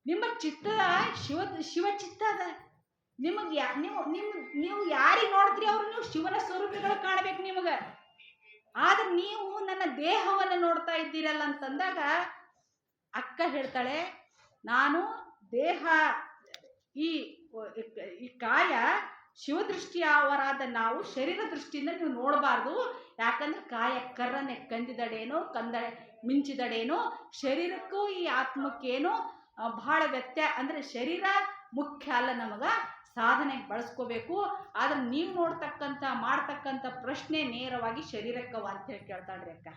ನಿಮ್ಮ ಚಿತ್ತ ಶಿವಚಿತ್ತ ಅದ. ನಿಮಗೆ ನೀವು ಯಾರಿಗೆ ನೋಡ್ತೀರಿ ಅವ್ರು ನೀವು ಶಿವನ ಸ್ವರೂಪಗಳು ಕಾಣಬೇಕು ನಿಮಗ. ಆದ್ರೆ ನೀವು ನನ್ನ ದೇಹವನ್ನು ನೋಡ್ತಾ ಇದ್ದೀರಲ್ಲ ಅಂತಂದಾಗ ಅಕ್ಕ ಹೇಳ್ತಾಳೆ, ನಾನು ದೇಹ ಈ ಕಾಯ ಶಿವದೃಷ್ಟಿಯವರಾದ ನಾವು ಶರೀರ ದೃಷ್ಟಿಯಿಂದ ನೀವು ನೋಡಬಾರ್ದು. ಯಾಕಂದ್ರೆ ಕಾಯ ಕರ್ರನೆ ಕಂದಿದಡೇನೋ ಮಿಂಚಿದಡೇನೋ, ಶರೀರಕ್ಕೂ ಈ ಆತ್ಮಕ್ಕೇನೋ ಬಹಳ ಅಂದ್ರೆ ಶರೀರ ಮುಖ್ಯ ಅಲ್ಲ, ನಮಗ ಸಾಧನೆಗೆ ಬಳಸ್ಕೋಬೇಕು. ಆದ್ರೆ ನೀವು ಮಾಡ್ತಕ್ಕಂಥ ಪ್ರಶ್ನೆ ನೇರವಾಗಿ ಶರೀರಕ್ಕವ ಅಂತ ಹೇಳಿ ಕೇಳ್ತಾಳ್ರಿ ಅಕ್ಕ.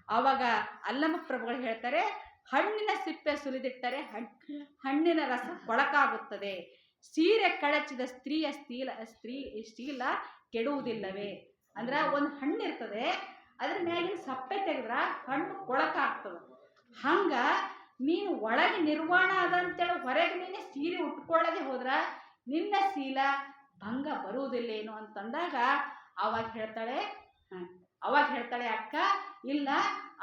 ಆವಾಗ ಅಲ್ಲಮ ಪ್ರಭುಗಳು ಹೇಳ್ತಾರೆ, ಹಣ್ಣಿನ ಸಿಪ್ಪೆ ಸುಲಿದಿಟ್ಟರೆ ಹಣ್ಣಿನ ರಸ ಕೊಳಕಾಗುತ್ತದೆ. ಸೀರೆ ಕಳಚಿದ ಸ್ತ್ರೀಲ ಕೆಡುವುದಿಲ್ಲವೇ? ಅಂದ್ರ ಒಂದು ಹಣ್ಣು ಇರ್ತದೆ, ಅದ್ರ ಮ್ಯಾಗಿನ ಸಪ್ಪೆ ತೆಗೆದ್ರ ಹಣ್ಣು ಕೊಳಕಾಗ್ತದೆ. ಹಂಗ ನೀನು ಒಳಗೆ ನಿರ್ವಾಣ ಅದಂತೇಳಿ ಹೊರಗೆ ನೀನೆ ಸೀರೆ ಉಟ್ಕೊಳ್ಳದೆ ಹೋದ್ರ ನಿನ್ನ ಶೀಲ ಭಂಗ ಬರುವುದಿಲ್ಲೇನು ಅಂತಂದಾಗ ಅವಾಗ ಹೇಳ್ತಾಳೆ ಅಕ್ಕ, ಇಲ್ಲ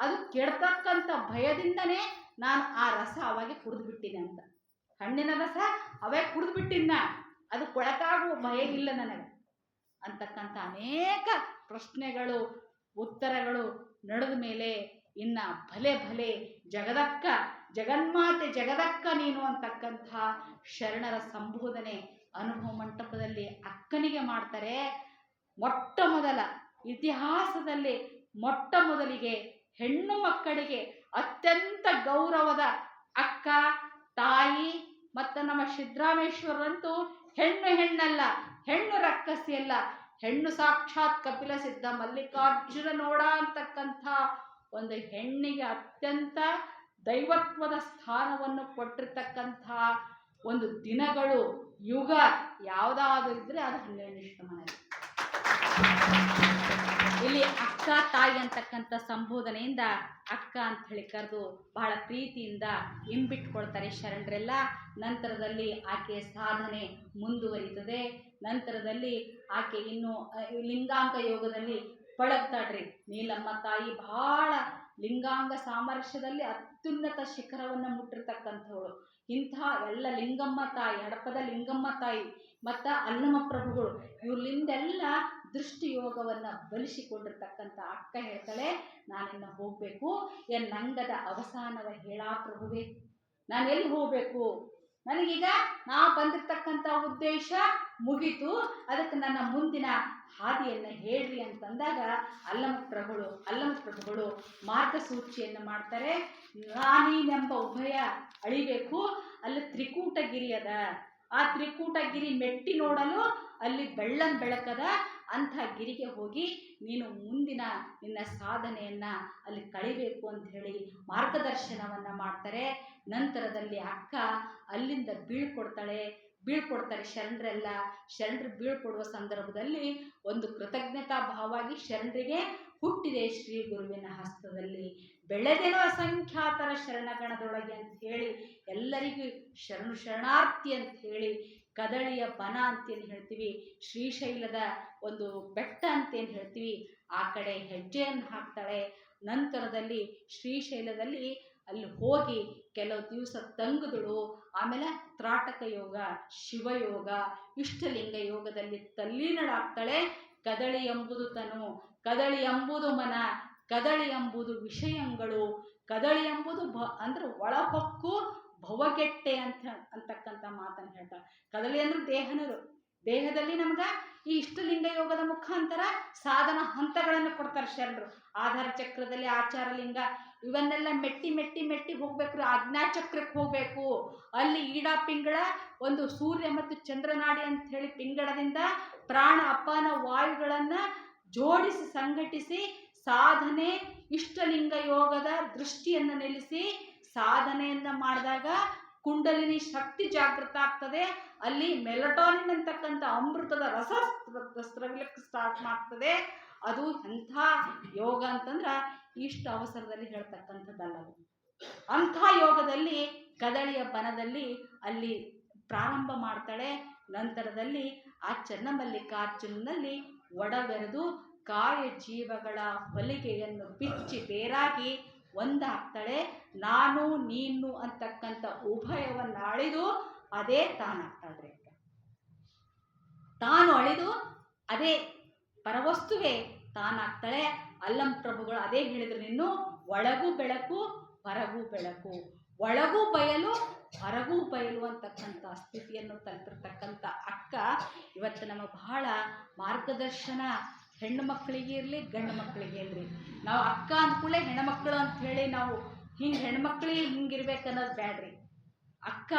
ಅದು ಕೆಡ್ತಕ್ಕಂಥ ಭಯದಿಂದನೇ ನಾನು ಆ ರಸ ಅವಾಗೆ ಕುಡಿದು ಬಿಟ್ಟಿನಿ ಅಂತ. ಹಣ್ಣಿನ ರಸ ಅವೇ ಕುಡಿದು ಬಿಟ್ಟಿನ, ಅದು ಕೊಳಕಾಗುವ ಭಯ ಇಲ್ಲ ನನಗೆ ಅಂತಕ್ಕಂಥ ಅನೇಕ ಪ್ರಶ್ನೆಗಳು ಉತ್ತರಗಳು ನಡೆದ ಮೇಲೆ ಇನ್ನ ಭಲೆ ಭಲೆ ಜಗನ್ಮಾತೆ ಜಗದಕ್ಕ ನೀನು ಅಂತಕ್ಕಂಥ ಶರಣರ ಸಂಬೋಧನೆ ಅನುಭವ ಮಂಟಪದಲ್ಲಿ ಅಕ್ಕನಿಗೆ ಮಾಡ್ತಾರೆ. ಇತಿಹಾಸದಲ್ಲಿ ಮೊಟ್ಟ ಮೊದಲಿಗೆ ಹೆಣ್ಣು ಮಕ್ಕಳಿಗೆ ಅತ್ಯಂತ ಗೌರವದ ಅಕ್ಕ, ತಾಯಿ ಮತ್ತು ನಮ್ಮ ಸಿದ್ದರಾಮೇಶ್ವರಂತೂ ಹೆಣ್ಣಲ್ಲ, ಹೆಣ್ಣು ರಕ್ಕಸಿ ಅಲ್ಲ, ಹೆಣ್ಣು ಸಾಕ್ಷಾತ್ ಕಪಿಲ ಸಿದ್ಧ ಮಲ್ಲಿಕಾರ್ಜುನ ನೋಡ ಅಂತಕ್ಕಂಥ ಒಂದು ಹೆಣ್ಣಿಗೆ ಅತ್ಯಂತ ದೈವತ್ವದ ಸ್ಥಾನವನ್ನು ಕೊಟ್ಟಿರ್ತಕ್ಕಂಥ ಒಂದು ದಿನಗಳು, ಯುಗ ಯಾವುದಾದ್ರೂ ಇದ್ರೆ ಅದು 12 ಶತಮಾನದಲ್ಲಿ. ಇಲ್ಲಿ ಅಕ್ಕ ತಾಯಿ ಅಂತಕ್ಕಂಥ ಸಂಬೋಧನೆಯಿಂದ ಅಕ್ಕ ಅಂತ ಹೇಳಿ ಕರೆದು ಬಹಳ ಪ್ರೀತಿಯಿಂದ ಇಂಬಿಟ್ಕೊಳ್ತಾರೆ ಶರಣರೆಲ್ಲ. ನಂತರದಲ್ಲಿ ಆಕೆಯ ಸಾಧನೆ ಮುಂದುವರಿತದೆ. ನಂತರದಲ್ಲಿ ಆಕೆ ಇನ್ನು ಲಿಂಗಾಂಗ ಯೋಗದಲ್ಲಿ ಪಳಗ್ತಾಡ್ರಿ. ನೀಲಮ್ಮ ತಾಯಿ ಬಹಳ ಲಿಂಗಾಂಗ ಸಾಮರಸ್ಯದಲ್ಲಿ ಅತ್ಯುನ್ನತ ಶಿಖರವನ್ನು ಮುಟ್ಟಿರ್ತಕ್ಕಂಥವಳು. ಇಂಥ ಎಲ್ಲ ಲಿಂಗಮ್ಮ ತಾಯಿ, ಹಡಪದ ಲಿಂಗಮ್ಮ ತಾಯಿ ಮತ್ತು ಅಲ್ಲಮ ಪ್ರಭುಗಳು ಇವ್ರಲಿಂದೆಲ್ಲ ದೃಷ್ಟಿ ಯೋಗವನ್ನು ಬಲಿಸಿಕೊಂಡಿರ್ತಕ್ಕಂಥ ಅಕ್ಕ ಹೇಳ್ತಾಳೆ, ನಾನಿನ್ನ ಹೋಗಬೇಕು, ಎನ್ನಂಗದ ಅವಸಾನವ ಹೇಳಾ ಪ್ರಭುವೇ, ನಾನು ಎಲ್ಲಿ ಹೋಗಬೇಕು? ನನಗೀಗ ನಾ ಬಂದಿರ್ತಕ್ಕಂಥ ಉದ್ದೇಶ ಮುಗೀತು, ಅದಕ್ಕೆ ನನ್ನ ಮುಂದಿನ ಹಾದಿಯನ್ನು ಹೇಳ್ರಿ ಅಂತಂದಾಗ ಅಲ್ಲಮ ಪ್ರಭುಗಳು ಮಾರ್ಗಸೂಚಿಯನ್ನು ಮಾಡ್ತಾರೆ. ನಾನೀನೆಂಬ ಉಭಯ ಅಳಿಬೇಕು, ಅಲ್ಲಿ ತ್ರಿಕೂಟಗಿರಿ ಅದ, ಆ ತ್ರಿಕೂಟಗಿರಿ ಮೆಟ್ಟಿ ನೋಡಲು ಅಲ್ಲಿ ಬೆಳಕದ, ಅಂಥ ಗಿರಿಗೆ ಹೋಗಿ ನೀನು ಮುಂದಿನ ನಿನ್ನ ಸಾಧನೆಯನ್ನು ಅಲ್ಲಿ ಕಳಿಬೇಕು ಅಂತ ಹೇಳಿ ಮಾರ್ಗದರ್ಶನವನ್ನು ಮಾಡ್ತಾರೆ. ನಂತರದಲ್ಲಿ ಅಕ್ಕ ಅಲ್ಲಿಂದ ಬೀಳ್ಕೊಡ್ತಾರೆ ಶರಣರು ಬೀಳ್ಕೊಡುವ ಸಂದರ್ಭದಲ್ಲಿ ಒಂದು ಕೃತಜ್ಞತಾ ಭಾವವಾಗಿ ಶರಣರಿಗೆ ಹುಟ್ಟಿದೆ ಶ್ರೀ ಗುರುವಿನ ಹಸ್ತದಲ್ಲಿ ಬೆಳೆದೆನೋ ಅಸಂಖ್ಯಾತರ ಶರಣಗಣದೊಳಗೆ ಅಂತ ಹೇಳಿ ಎಲ್ಲರಿಗೂ ಶರಣಾರ್ಥಿ ಅಂತ ಹೇಳಿ ಕದಳಿಯ ಬನ ಅಂತೇನು ಹೇಳ್ತೀವಿ, ಶ್ರೀಶೈಲದ ಒಂದು ಬೆಟ್ಟ ಅಂತೇನು ಹೇಳ್ತೀವಿ, ಆ ಕಡೆ ಹೆಜ್ಜೆಯನ್ನು ಹಾಕ್ತಾಳೆ. ನಂತರದಲ್ಲಿ ಶ್ರೀಶೈಲದಲ್ಲಿ ಅಲ್ಲಿ ಹೋಗಿ ಕೆಲವು ದಿವಸ ತಂಗುದಳು. ಆಮೇಲೆ ತ್ರಾಟಕ ಯೋಗ, ಶಿವಯೋಗ, ಇಷ್ಟಲಿಂಗ ಯೋಗದಲ್ಲಿ ತಲ್ಲೀನಳಾಗ್ತಾಳೆ. ಕದಳಿ ಎಂಬುದು ತನು, ಕದಳಿ ಎಂಬುದು ಮನ, ಕದಳಿ ಎಂಬುದು ವಿಷಯಗಳು, ಕದಳಿ ಎಂಬುದು ಅಂದ್ರೆ ಒಳಹೊಕ್ಕು ಭವಗೆಟ್ಟೆ ಅಂತಕ್ಕಂಥ ಮಾತನ್ನು ಹೇಳ್ತಾರೆ. ಕದಳಿ ಅಂದ್ರೆ ದೇಹದಲ್ಲಿ ನಮ್ಗೆ ಈ ಇಷ್ಟಲಿಂಗ ಯೋಗದ ಮುಖಾಂತರ ಸಾಧನ ಹಂತಗಳನ್ನು ಕೊಡ್ತಾರೆ ಶರಣರು. ಆಧಾರ ಚಕ್ರದಲ್ಲಿ ಆಚಾರ ಲಿಂಗ ಇವನ್ನೆಲ್ಲ ಮೆಟ್ಟಿ ಮೆಟ್ಟಿ ಮೆಟ್ಟಿ ಹೋಗ್ಬೇಕು. ಆಜ್ಞಾಚಕ್ರಕ್ಕೆ ಹೋಗ್ಬೇಕು. ಅಲ್ಲಿ ಈಡಾ ಪಿಂಗಳ ಒಂದು ಸೂರ್ಯ ಮತ್ತು ಚಂದ್ರನಾಡಿ ಅಂತ ಹೇಳಿ ಪಿಂಗಳದಿಂದ ಪ್ರಾಣ ಅಪಾನ ವಾಯುಗಳನ್ನ ಜೋಡಿಸಿ ಸಂಘಟಿಸಿ ಸಾಧನೆ ಇಷ್ಟಲಿಂಗ ಯೋಗದ ದೃಷ್ಟಿಯನ್ನು ನಿಲ್ಲಿಸಿ ಸಾಧನೆಯನ್ನ ಮಾಡಿದಾಗ ಕುಂಡಲಿನಿ ಶಕ್ತಿ ಜಾಗೃತ ಆಗ್ತದೆ. ಅಲ್ಲಿ ಮೆಲಟೋನಿನ್ ಅಂತಕ್ಕಂಥ ಅಮೃತದ ರಸ ಸ್ರವಿಲಕ್ಕೆ ಸ್ಟಾರ್ಟ್ ಮಾಡ್ತದೆ. ಅದು ಎಂಥ ಯೋಗ ಅಂತಂದ್ರ ಇಷ್ಟು ಅವಸರದಲ್ಲಿ ಹೇಳ್ತಕ್ಕಂಥದ್ದಲ್ಲ. ಅಂಥ ಯೋಗದಲ್ಲಿ ಕದಳಿಯ ಬನದಲ್ಲಿ ಅಲ್ಲಿ ಪ್ರಾರಂಭ ಮಾಡ್ತಾಳೆ. ನಂತರದಲ್ಲಿ ಆ ಚನ್ನಮಲ್ಲಿಕಾರ್ಜುನಲ್ಲಿ ಒಡಬೆರೆದು ಕಾಯ ಜೀವಗಳ ಹೊಲಿಗೆಯನ್ನು ಬಿಚ್ಚಿ ಬೇರಾಗಿ ಒಂದಾಗ್ತಾಳೆ. ನಾನು ನೀನು ಅಂತಕ್ಕಂಥ ಉಭಯವನ್ನು ಅಳಿದು ಅದೇ ತಾನಾಗ್ತಾಳ್ರಿ. ತಾನು ಅಳಿದು ಅದೇ ಪರವಸ್ತುವೆ ತಾನಾಗ್ತಾಳೆ. ಅಲ್ಲಂ ಪ್ರಭುಗಳು ಅದೇ ಹೇಳಿದ್ರು, ನಿನ್ನು ಒಳಗೂ ಬೆಳಕು ಹೊರಗೂ ಬೆಳಕು, ಒಳಗೂ ಬಯಲು ಹೊರಗೂ ಬಯಲು ಅಂತಕ್ಕಂಥ ಸ್ಥಿತಿಯನ್ನು ತಲುಪಿರ್ತಕ್ಕಂಥ ಅಕ್ಕ ಇವತ್ತು ನಮಗೆ ಬಹಳ ಮಾರ್ಗದರ್ಶನ. ಹೆಣ್ಣು ಮಕ್ಕಳಿಗೆ ಇರಲಿ ಗಂಡು ಮಕ್ಕಳಿಗೆ ಇರಲಿ, ನಾವು ಅಕ್ಕ ಅಂದ್ಕೂಳೆ ಹೆಣ್ಮಕ್ಳು ಅಂತ ಹೇಳಿ ನಾವು ಹಿಂಗೆ ಹೆಣ್ಮಕ್ಳಿಗೆ ಹಿಂಗಿರ್ಬೇಕನ್ನೋದು ಬೇಡ್ರಿ. ಅಕ್ಕ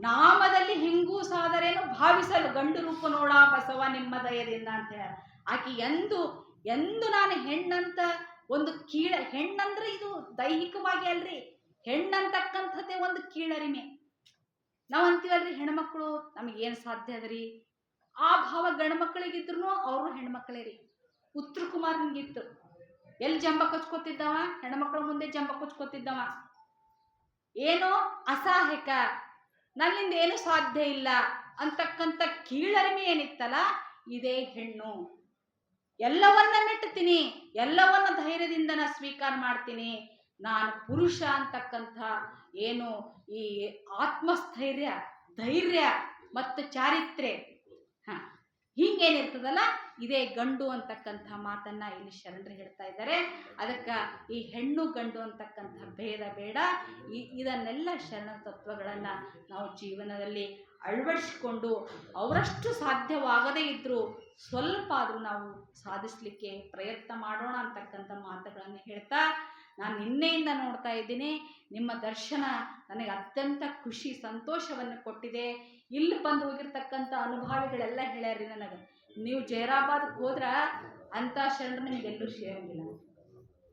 ನಾಮದಲ್ಲಿ ಹಿಂಗೂ ಸಾದರೇನು ಭಾವಿಸಲು ಗಂಡು ರೂಪ ನೋಡ ಬಸವ ನಿಮ್ಮ ದಯದಿಂದ ಅಂತ ಹೇಳ. ಆಕೆ ಎಂದು ನಾನು ಹೆಣ್ಣಂತ ಒಂದು ಹೆಣ್ಣಂದ್ರೆ ಇದು ದೈಹಿಕವಾಗಿ ಅಲ್ರಿ, ಹೆಣ್ಣಂತಕ್ಕಂಥದ್ದೇ ಒಂದು ಕೀಳರಿಮೆ. ನಾವು ಅಂತೀವಲ್ರಿ ಹೆಣ್ಮಕ್ಳು ನಮಗೇನು ಸಾಧ್ಯ ಅದರಿ, ಆ ಭಾವ ಗಂಡು ಮಕ್ಕಳಿಗಿದ್ರು ಅವರು ಹೆಣ್ಮಕ್ಳೇ ರೀ. ಉತ್ತರ ಕುಮಾರ್ ಹಿಂಗಿತ್ತು, ಎಲ್ಲಿ ಜಂಬ ಕೊಚ್ಕೋತಿದ್ದವ, ಹೆಣ್ಮಕ್ಳ ಮುಂದೆ ಜಂಬ ಕೊಚ್ಕೋತಿದ್ದವ. ಏನೋ ಅಸಹಾಯಕ, ನನ್ನಿಂದ ಏನು ಸಾಧ್ಯ ಇಲ್ಲ ಅಂತಕ್ಕಂಥ ಕೀಳರಿಮೆ ಏನಿತ್ತಲ್ಲ, ಇದೇ ಹೆಣ್ಣು. ಎಲ್ಲವನ್ನ ಮೆಟ್ಟುತ್ತೀನಿ, ಎಲ್ಲವನ್ನ ಧೈರ್ಯದಿಂದ ನಾ ಸ್ವೀಕಾರ ಮಾಡ್ತೀನಿ, ನಾನು ಪುರುಷ ಅಂತಕ್ಕಂಥ ಏನು ಈ ಆತ್ಮಸ್ಥೈರ್ಯ, ಧೈರ್ಯ ಮತ್ತು ಚಾರಿತ್ರ್ಯ ಹಿಂಗೇನಿರ್ತದಲ್ಲ, ಇದೇ ಗಂಡು ಅಂತಕ್ಕಂಥ ಮಾತನ್ನ ಇಲ್ಲಿ ಶರಣರು ಹೇಳ್ತಾ ಇದ್ದಾರೆ. ಅದಕ್ಕೆ ಈ ಹೆಣ್ಣು ಗಂಡು ಅಂತಕ್ಕಂಥ ಭೇದ ಬೇಡ. ಇದನ್ನೆಲ್ಲ ಶರಣ ತತ್ವಗಳನ್ನು ನಾವು ಜೀವನದಲ್ಲಿ ಅಳವಡಿಸಿಕೊಂಡು ಅವರಷ್ಟು ಸಾಧ್ಯವಾಗದೇ ಇದ್ದರೂ ಸ್ವಲ್ಪ ಆದರೂ ನಾವು ಸಾಧಿಸಲಿಕ್ಕೆ ಪ್ರಯತ್ನ ಮಾಡೋಣ ಅಂತಕ್ಕಂಥ ಮಾತುಗಳನ್ನು ಹೇಳ್ತಾ, ನಾನು ನಿನ್ನೆಯಿಂದ ನೋಡ್ತಾ ಇದ್ದೀನಿ. ನಿಮ್ಮ ದರ್ಶನ ನನಗೆ ಅತ್ಯಂತ ಖುಷಿ ಸಂತೋಷವನ್ನು ಕೊಟ್ಟಿದೆ. ಇಲ್ಲಿ ಬಂದು ಹೋಗಿರ್ತಕ್ಕಂಥ ಅನುಭವಿಗಳೆಲ್ಲ ಹೇಳ್ಯಾರ್ರಿ ನನಗೆ, ನೀವು ಜೈರಾಬಾದ್ಗೆ ಹೋದ್ರೆ ಅಂಥ ಶರಣರು ನಿಮಗೆಲ್ಲೂ ಸೇರಂಗಿಲ್ಲ.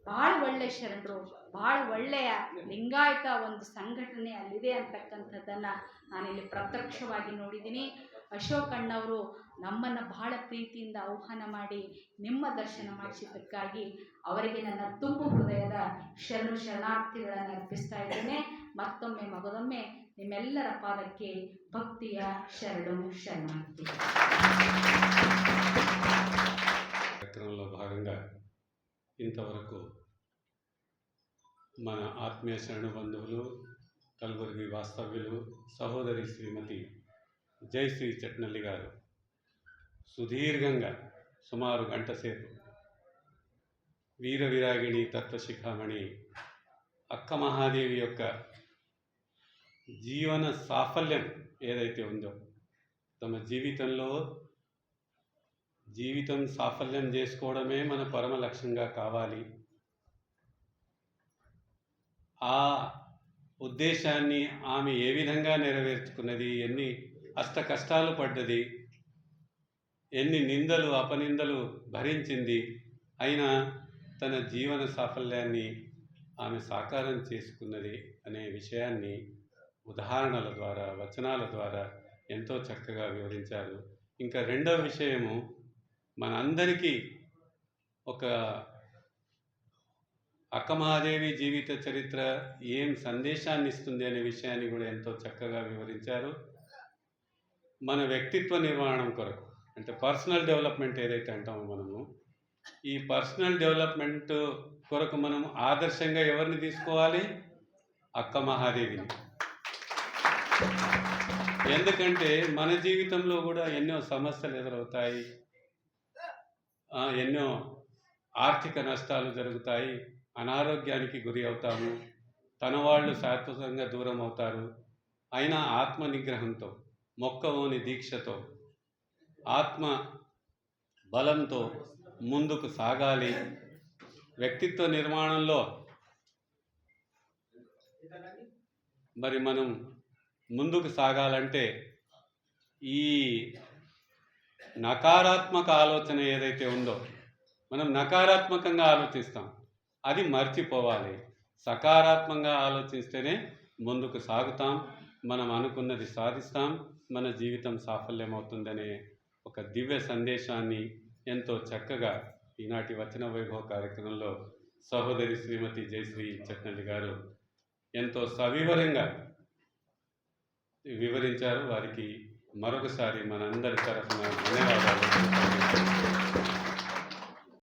ಭಾಳ ಒಳ್ಳೆ ಶರಣರು, ಭಾಳ ಒಳ್ಳೆಯ ಲಿಂಗಾಯತ ಒಂದು ಸಂಘಟನೆ ಅಲ್ಲಿದೆ ಅಂತಕ್ಕಂಥದ್ದನ್ನು ನಾನಿಲ್ಲಿ ಪ್ರತ್ಯಕ್ಷವಾಗಿ ನೋಡಿದ್ದೀನಿ. ಅಶೋಕ್ ಅಣ್ಣವರು ನಮ್ಮನ್ನು ಬಹಳ ಪ್ರೀತಿಯಿಂದ ಆಹ್ವಾನ ಮಾಡಿ ನಿಮ್ಮ ದರ್ಶನ ಮಾಡಿಸಿದ್ದಕ್ಕಾಗಿ ಅವರಿಗೆ ನನ್ನ ತುಂಬು ಹೃದಯದ ಶರಣಾರ್ಥಿಗಳನ್ನು ಅರ್ಪಿಸ್ತಾ ಇದ್ದೇನೆ. ಮತ್ತೊಮ್ಮೆ ಮಗದೊಮ್ಮೆ ನಿಮ್ಮೆಲ್ಲರ ಪಾದಕ್ಕೆ ಭಕ್ತಿಯ ಶರಣಾರ್ಥಿ. కార్యక్రమంలో భాగంగా ఇంతవరకు మన ఆత్మీయ శరణు బంధువులు, కల్బుర్గి వాస్తవ్యులు, సహోదరి శ్రీమతి జయశ్రీ చట్నల్లి గారు సుదీర్ఘంగా సుమారు గంట సేపు వీర విరాగిణి తత్వశిఖామణి అక్క మహాదేవి యొక్క జీవన సాఫల్యం ఏదైతే ఉందో, తమ జీవితం సాఫల్యం చేసుకోవడమే మన పరమ లక్ష్యంగా కావాలి. ఆ ఉద్దేశాన్ని ఆమె ఏ విధంగా నెరవేర్చుకున్నది, ఎన్ని అష్ట కష్టాలు పడ్డది, ఎన్ని నిందలు అపనిందలు భరించింది, అయినా తన జీవన సాఫల్యాన్ని ఆమె సాకారం చేసుకున్నది అనే విషయాన్ని ఉదాహరణల ద్వారా, వచనాల ద్వారా ఎంతో చక్కగా వివరించారు. ఇంకా రెండవ విషయము, మనందరికీ ఒక అక్క మహాదేవి జీవిత చరిత్ర ఏం సందేశాన్ని ఇస్తుంది అనే విషయాన్ని కూడా ఎంతో చక్కగా వివరించారు. మన వ్యక్తిత్వ నిర్మాణం కొరకు, అంటే పర్సనల్ డెవలప్మెంట్ ఏదైతే అంటామో మనము, ఈ పర్సనల్ డెవలప్మెంట్ కొరకు మనం ఆదర్శంగా ఎవరిని తీసుకోవాలి? అక్క మహాదేవిని. ఎందుకంటే మన జీవితంలో కూడా ఎన్నో సమస్యలు ఎదురవుతాయి, ఎన్నో ఆర్థిక నష్టాలు జరుగుతాయి, అనారోగ్యానికి గురి అవుతాము, తన వాళ్ళు శాశ్వతంగా దూరం అవుతారు. అయినా ఆత్మ నిగ్రహంతో, మొక్కవోని దీక్షతో, ఆత్మ బలంతో ముందుకు సాగాలి. వ్యక్తిత్వ నిర్మాణంలో మరి మనం ముందుకు సాగాలంటే ఈ నకారాత్మక ఆలోచన ఏదైతే ఉందో, మనం నకారాత్మకంగా ఆలోచిస్తాం, అది మర్చిపోవాలి. సకారాత్మకంగా ఆలోచిస్తేనే ముందుకు సాగుతాం, మనం అనుకున్నది సాధిస్తాం, మన జీవితం సాఫల్యమవుతుందనే ఒక దివ్య సందేశాన్ని ఎంతో చక్కగా ఈనాటి వచన వైభవ కార్యక్రమంలో సహోదరి శ్రీమతి జయశ్రీ చట్నల్లి గారు ఎంతో సవివరంగా వివరించారు. వారికి మరొకసారి మనందరి తరఫున ధన్యవాదాలు.